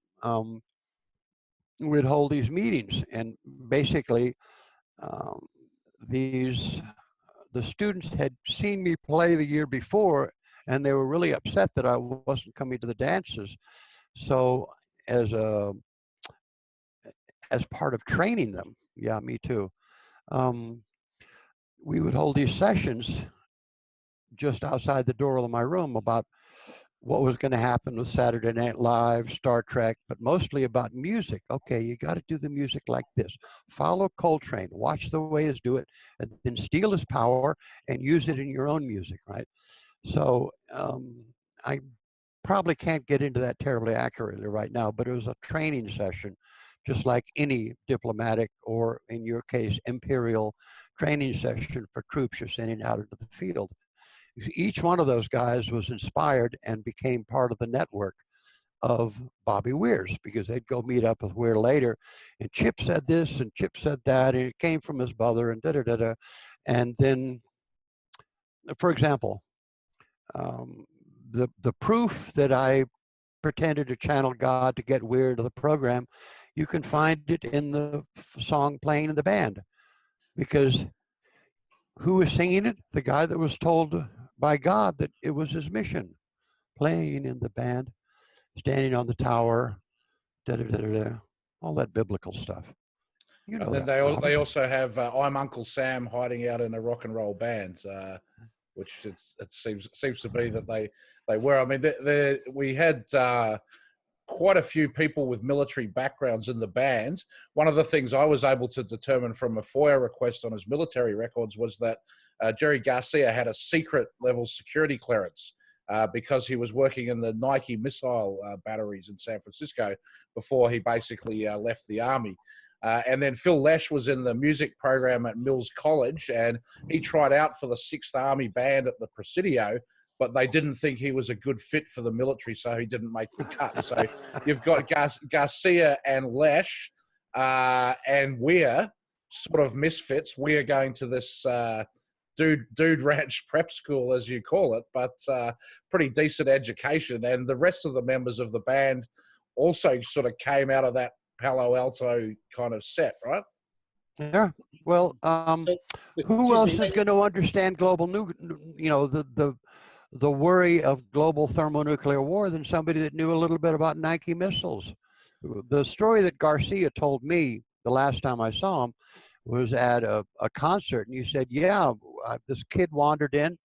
we'd hold these meetings, and basically the students had seen me play the year before, and they were really upset that I wasn't coming to the dances. So as part of training them, yeah, me too, we would hold these sessions just outside the door of my room about what was going to happen with Saturday Night Live, Star Trek, but mostly about music. Okay, you got to do the music like this. Follow Coltrane, watch the way he's do it, and then steal his power and use it in your own music, right? So I probably can't get into that terribly accurately right now, but it was a training session, just like any diplomatic or, in your case, imperial training session for troops you're sending out into the field. Each one of those guys was inspired and became part of the network of Bobby Weir's, because they'd go meet up with Weir later, and Chip said this and Chip said that, and it came from his mother, and da-da-da-da. And then, for example, the proof that I pretended to channel God to get Weir into the program, you can find it in the song playing in the band, because who was singing it? The guy that was told by God that it was his mission, playing in the band, standing on the tower, da-da-da-da-da, all that biblical stuff. You know And then that, they Robert. also have I'm Uncle Sam hiding out in a rock and roll band, which it seems to be that they were. I mean, we had quite a few people with military backgrounds in the band. One of the things I was able to determine from a FOIA request on his military records was that Jerry Garcia had a secret level security clearance because he was working in the Nike missile batteries in San Francisco before he basically left the army. And then Phil Lesh was in the music program at Mills College, and he tried out for the 6th Army Band at the Presidio, but they didn't think he was a good fit for the military, so he didn't make the cut. So you've got Garcia and Lesh and Weir, sort of misfits. Weir going to this dude ranch prep school, as you call it, but pretty decent education. And the rest of the members of the band also sort of came out of that Palo Alto kind of set, right? Yeah. Well, who else is going to understand global the worry of global thermonuclear war than somebody that knew a little bit about Nike missiles? The story that Garcia told me the last time I saw him was at a concert, and he said, yeah, this kid wandered in,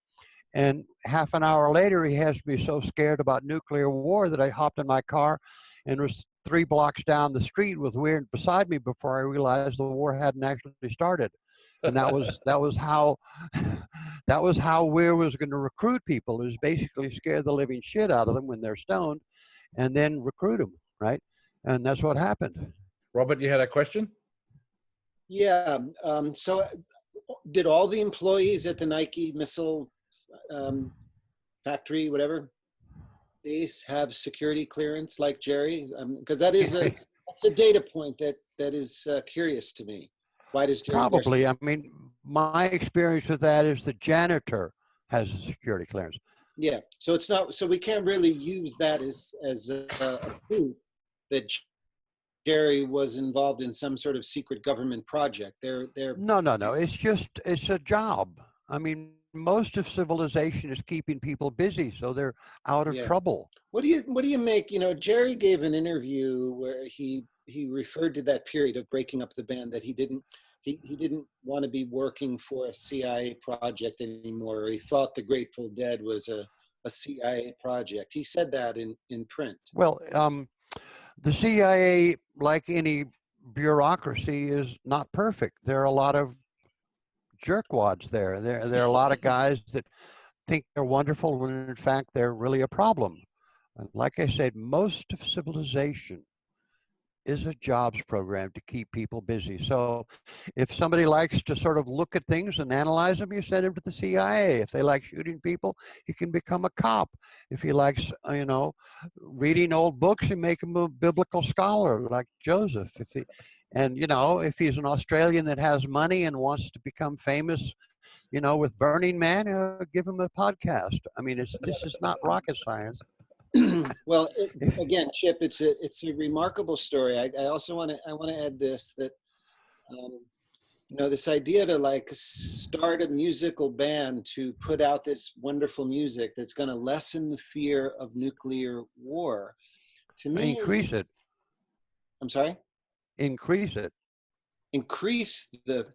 and half an hour later, he has me so scared about nuclear war that I hopped in my car and was 3 blocks down the street with Weir beside me before I realized the war hadn't actually started. And that was how Weir was going to recruit people, is basically scare the living shit out of them when they're stoned, and then recruit them, right? And that's what happened. Robert, you had a question? Yeah. So did all the employees at the Nike missile factory, whatever, base have security clearance like Jerry? Because that's a data point that is curious to me. Why does Jerry Probably. I mean, my experience with that is the janitor has a security clearance. Yeah. So it's not. So we can't really use that as a proof that Jerry was involved in some sort of secret government project. They're No. It's a job. I mean, most of civilization is keeping people busy, so they're out of trouble. What do you make? You know, Jerry gave an interview where he referred to that period of breaking up the band, that he didn't want to be working for a CIA project anymore. Or he thought the Grateful Dead was a CIA project. He said that in print. Well, the CIA, like any bureaucracy, is not perfect. There are a lot of jerkwads there. There are a lot of guys that think they're wonderful when in fact they're really a problem. And like I said, most of civilization is a jobs program to keep people busy. So if somebody likes to sort of look at things and analyze them, you send him to the CIA. If they like shooting people, he can become a cop. If he likes, reading old books, you make him a biblical scholar like Joseph. If he's an Australian that has money and wants to become famous, with Burning Man, give him a podcast. I mean, this is not rocket science. Well, again, Chip, it's a remarkable story. I also want to add this, that this idea to like start a musical band to put out this wonderful music that's going to lessen the fear of nuclear war. To me, increase it. I'm sorry. Increase it. Increase the.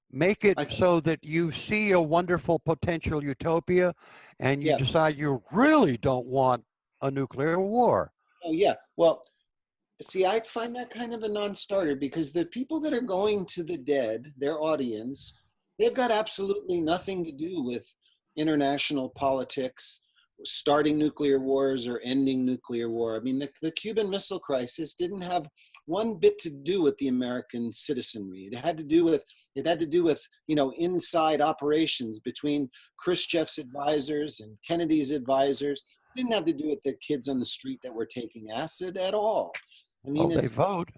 Make it so that you see a wonderful potential utopia and you decide you really don't want a nuclear war. Oh, yeah. Well, see, I find that kind of a non-starter, because the people that are going to the dead, their audience, they've got absolutely nothing to do with international politics, starting nuclear wars or ending nuclear war. I mean, the Cuban Missile Crisis didn't have one bit to do with the American citizenry. It had to do with inside operations between Khrushchev's advisors and Kennedy's advisors. It didn't have to do with the kids on the street that were taking acid at all. I mean, they vote,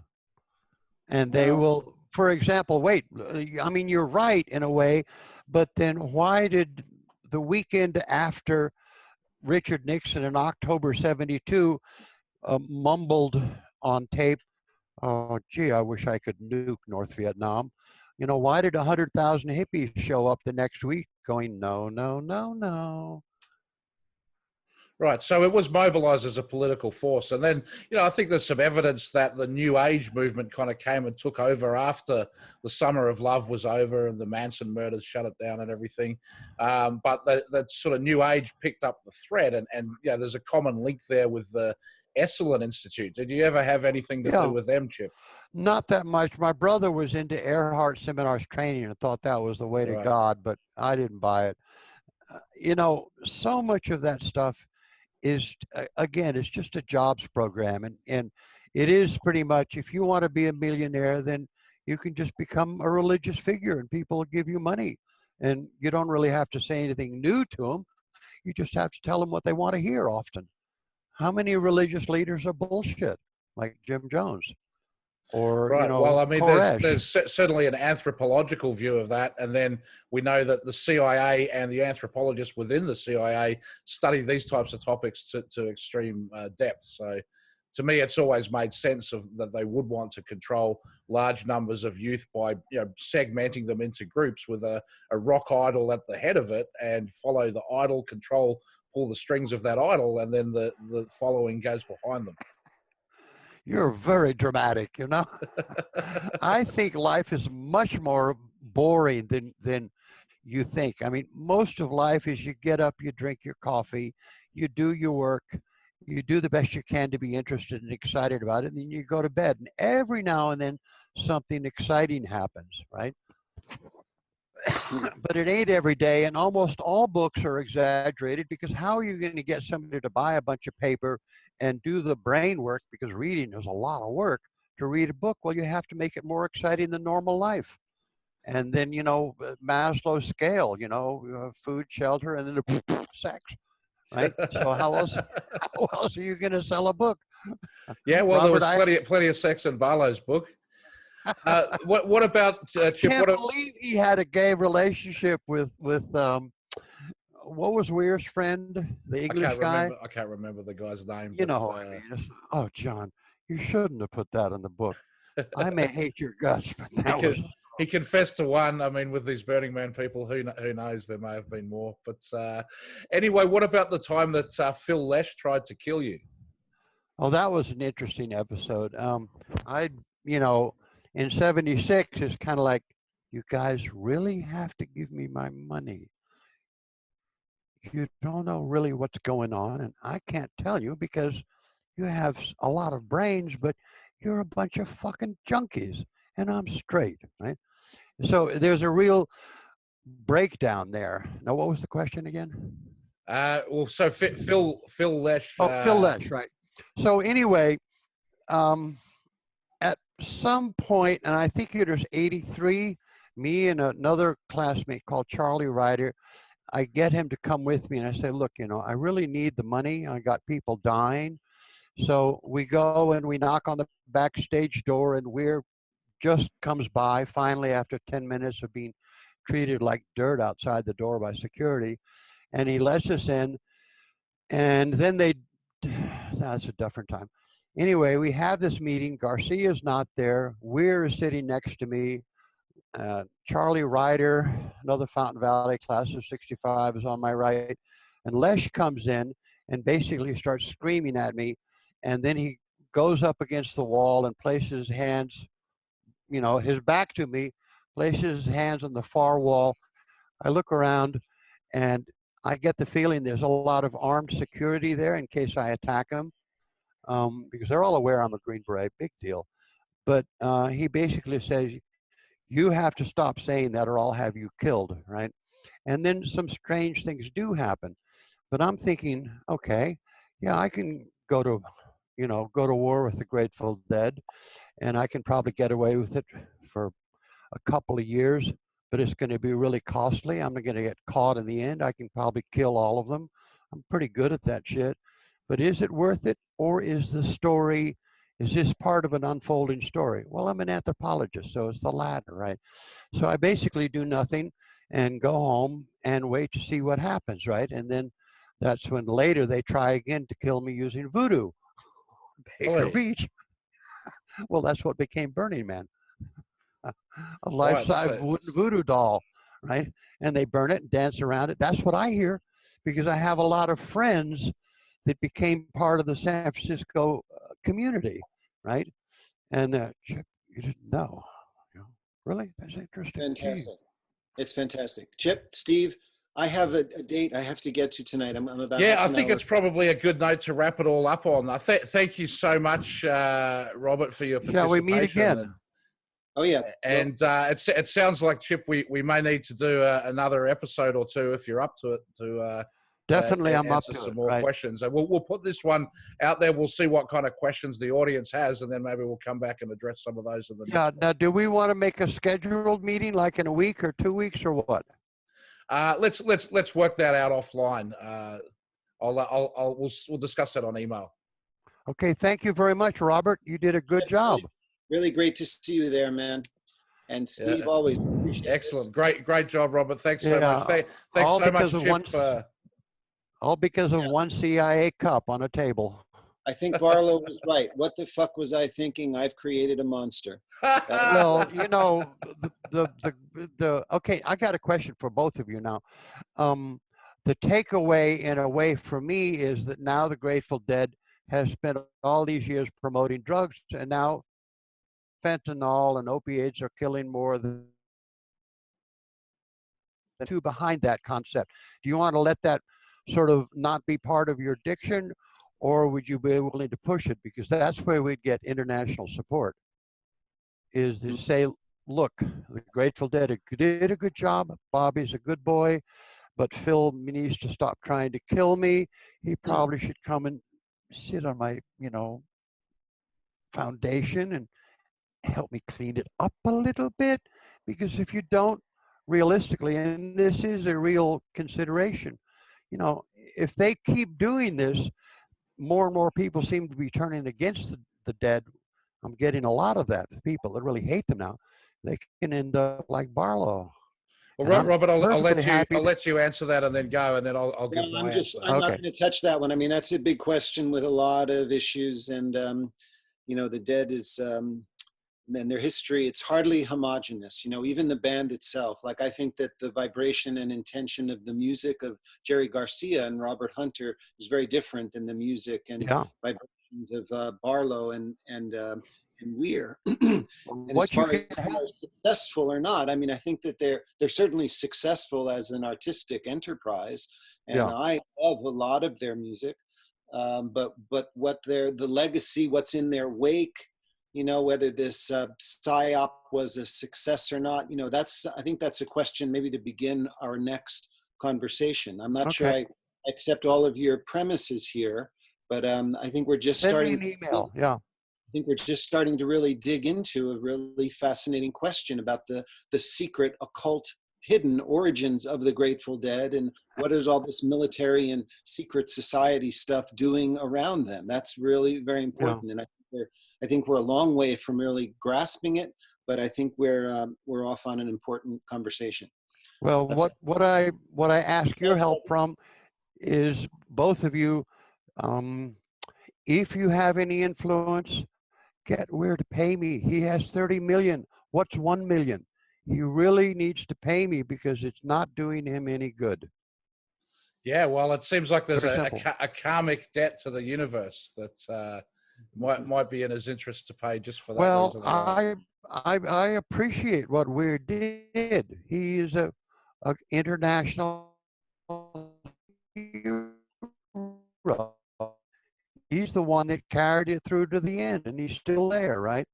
and they will. For example, you're right in a way, but then why did the weekend after Richard Nixon in October '72 mumbled on tape, "Oh, gee, I wish I could nuke North Vietnam"? Why did 100,000 hippies show up the next week going, "No, no, no, no"? Right, so it was mobilized as a political force. And then, I think there's some evidence that the New Age movement kind of came and took over after the Summer of Love was over and the Manson murders shut it down and everything. But that sort of New Age picked up the thread. And there's a common link there with the Esalen Institute. Did you ever have anything to do with them, Chip? Not that much. My brother was into Earhart Seminars training and thought that was the way to God, but I didn't buy it. So much of that stuff is, again, it's just a jobs program. And it is pretty much, if you want to be a millionaire, then you can just become a religious figure and people will give you money. And you don't really have to say anything new to them. You just have to tell them what they want to hear often. How many religious leaders are bullshit, like Jim Jones? Or, well, I mean, there's certainly an anthropological view of that. And then we know that the CIA and the anthropologists within the CIA study these types of topics to extreme depth. So to me, it's always made sense that they would want to control large numbers of youth by segmenting them into groups with a rock idol at the head of it and follow the idol, pull the strings of that idol, and then the following goes behind them. You're very dramatic, I think life is much more boring than you think. I mean, most of life is you get up, you drink your coffee, you do your work, you do the best you can to be interested and excited about it, and then you go to bed. And every now and then something exciting happens, right? But it ain't every day, and almost all books are exaggerated, because how are you going to get somebody to buy a bunch of paper and do the brain work, because reading is a lot of work, to read a book? Well, you have to make it more exciting than normal life. And then, Maslow's scale, food, shelter, and then sex, right? So how else are you going to sell a book? Yeah, well, Robert, there was plenty of sex in Barlow's book. What about Chip? I can't believe he had a gay relationship with what was Weir's friend, the English guy? I can't remember the guy's name. You know what I mean. Oh, John, you shouldn't have put that in the book. I may hate your guts, but he confessed to one. I mean, with these Burning Man people, who knows? There may have been more. But anyway, what about the time that Phil Lesh tried to kill you? Oh, that was an interesting episode. In 76, it's kind of like, you guys really have to give me my money. You don't know really what's going on, and I can't tell you because you have a lot of brains, but you're a bunch of fucking junkies, and I'm straight, right? So there's a real breakdown there. Now, what was the question again? So Phil Lesh. Phil Lesh, right. So anyway, at some point, and I think it was 83, me and another classmate called Charlie Ryder, I get him to come with me, and I say, look, I really need the money. I got people dying. So we go and we knock on the backstage door, and Weir just comes by finally after 10 minutes of being treated like dirt outside the door by security. And he lets us in, and then that's a different time. Anyway, we have this meeting. Garcia's not there. Weir is sitting next to me. Charlie Ryder, another Fountain Valley class of 65, is on my right. And Lesh comes in and basically starts screaming at me. And then he goes up against the wall and places his hands, his back to me, places his hands on the far wall. I look around and I get the feeling there's a lot of armed security there in case I attack him. Because they're all aware I'm a Green Beret, big deal. But he basically says, you have to stop saying that or I'll have you killed, right? And then some strange things do happen. But I'm thinking, okay, yeah, I can go to war with the Grateful Dead, and I can probably get away with it for a couple of years, but it's going to be really costly. I'm going to get caught in the end. I can probably kill all of them. I'm pretty good at that shit. But is it worth it, or is this part of an unfolding story? Well, I'm an anthropologist, so it's the latter, right? So I basically do nothing and go home and wait to see what happens, right? And then that's when later they try again to kill me using voodoo. Baker Beach. Well, that's what became Burning Man. A life-size wooden voodoo doll, right? And they burn it and dance around it. That's what I hear, because I have a lot of friends that became part of the San Francisco community, right? And Chip, you didn't know. You know, really? That's interesting. Fantastic. It's fantastic. Chip, Steve, I have a date I have to get to tonight. I'm about Yeah, half I an think hour. it's probably a good note to wrap it all up on. Thank you so much, Robert, for your participation. Shall we meet again? Oh yeah. And it sounds like, Chip, we may need to do another episode or two if you're up to it to definitely I'm up answer to some it, more right. questions. And we'll put this one out there. We'll see what kind of questions the audience has, and then maybe we'll come back and address some of those in the next Now, do we want to make a scheduled meeting like in a week or 2 weeks or what? Let's work that out offline. We'll discuss that on email. Okay, thank you very much, Robert. You did a good job. Really great to see you there, man. And Steve, always appreciate excellent. this. Great job, Robert. Thanks so much. Thanks all so much, because of Chip. all because of one CIA cup on a table. I think Barlow was right. What the fuck was I thinking? I've created a monster. Well, you know, okay, I got a question for both of you now. The takeaway in a way for me is that now the Grateful Dead has spent all these years promoting drugs, and now fentanyl and opiates are killing more than the two behind that concept. Do you want to let that sort of not be part of your diction, or would you be willing to push it? Because that's where we'd get international support, is to say, look, the Grateful Dead did a good job. Bobby's a good boy, but Phil needs to stop trying to kill me. He probably should come and sit on my, you know, foundation and help me clean it up a little bit. Because if you don't, realistically, and this is a real consideration, you know, if they keep doing this, more and more people seem to be turning against the Dead. I'm getting a lot of that, people that really hate them now. They can end up like Barlow. Well, Robert, I'll let you answer that and then go, and then I'll give my answer. I'm not going to touch that one. I mean, that's a big question with a lot of issues, and you know, the Dead is and their history. It's hardly homogenous. You know, even the band itself. Like, I think that the vibration and intention of the music of Jerry Garcia and Robert Hunter is very different than the music and vibrations of Barlow and Weir. And as far as they're successful or not, I mean, I think that they're certainly successful as an artistic enterprise, and I love a lot of their music. But what the legacy, what's in their wake, you know, whether this psyop was a success or not, you know, I think that's a question maybe to begin our next conversation. I'm not sure I accept all of your premises here, but I think we're just starting. Send me an email. I think we're just starting to really dig into a really fascinating question about the secret, occult, hidden origins of the Grateful Dead, and what is all this military and secret society stuff doing around them. That's really very important, and I think we're a long way from really grasping it, but I think we're off on an important conversation. Well, what I ask your help from is both of you. If you have any influence, get Weir to pay me. He has 30 million. What's 1 million? He really needs to pay me because it's not doing him any good. Yeah, well, it seems like there's a karmic debt to the universe that might be in his interest to pay just for that reason. Well, I appreciate what Weir did. He is a international hero. He's the one that carried it through to the end, and he's still there, right?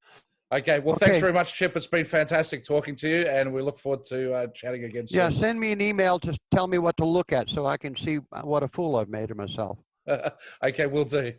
Okay, well, thanks very much, Chip. It's been fantastic talking to you, and we look forward to chatting again soon. Yeah, send me an email to tell me what to look at so I can see what a fool I've made of myself. Okay, we'll do.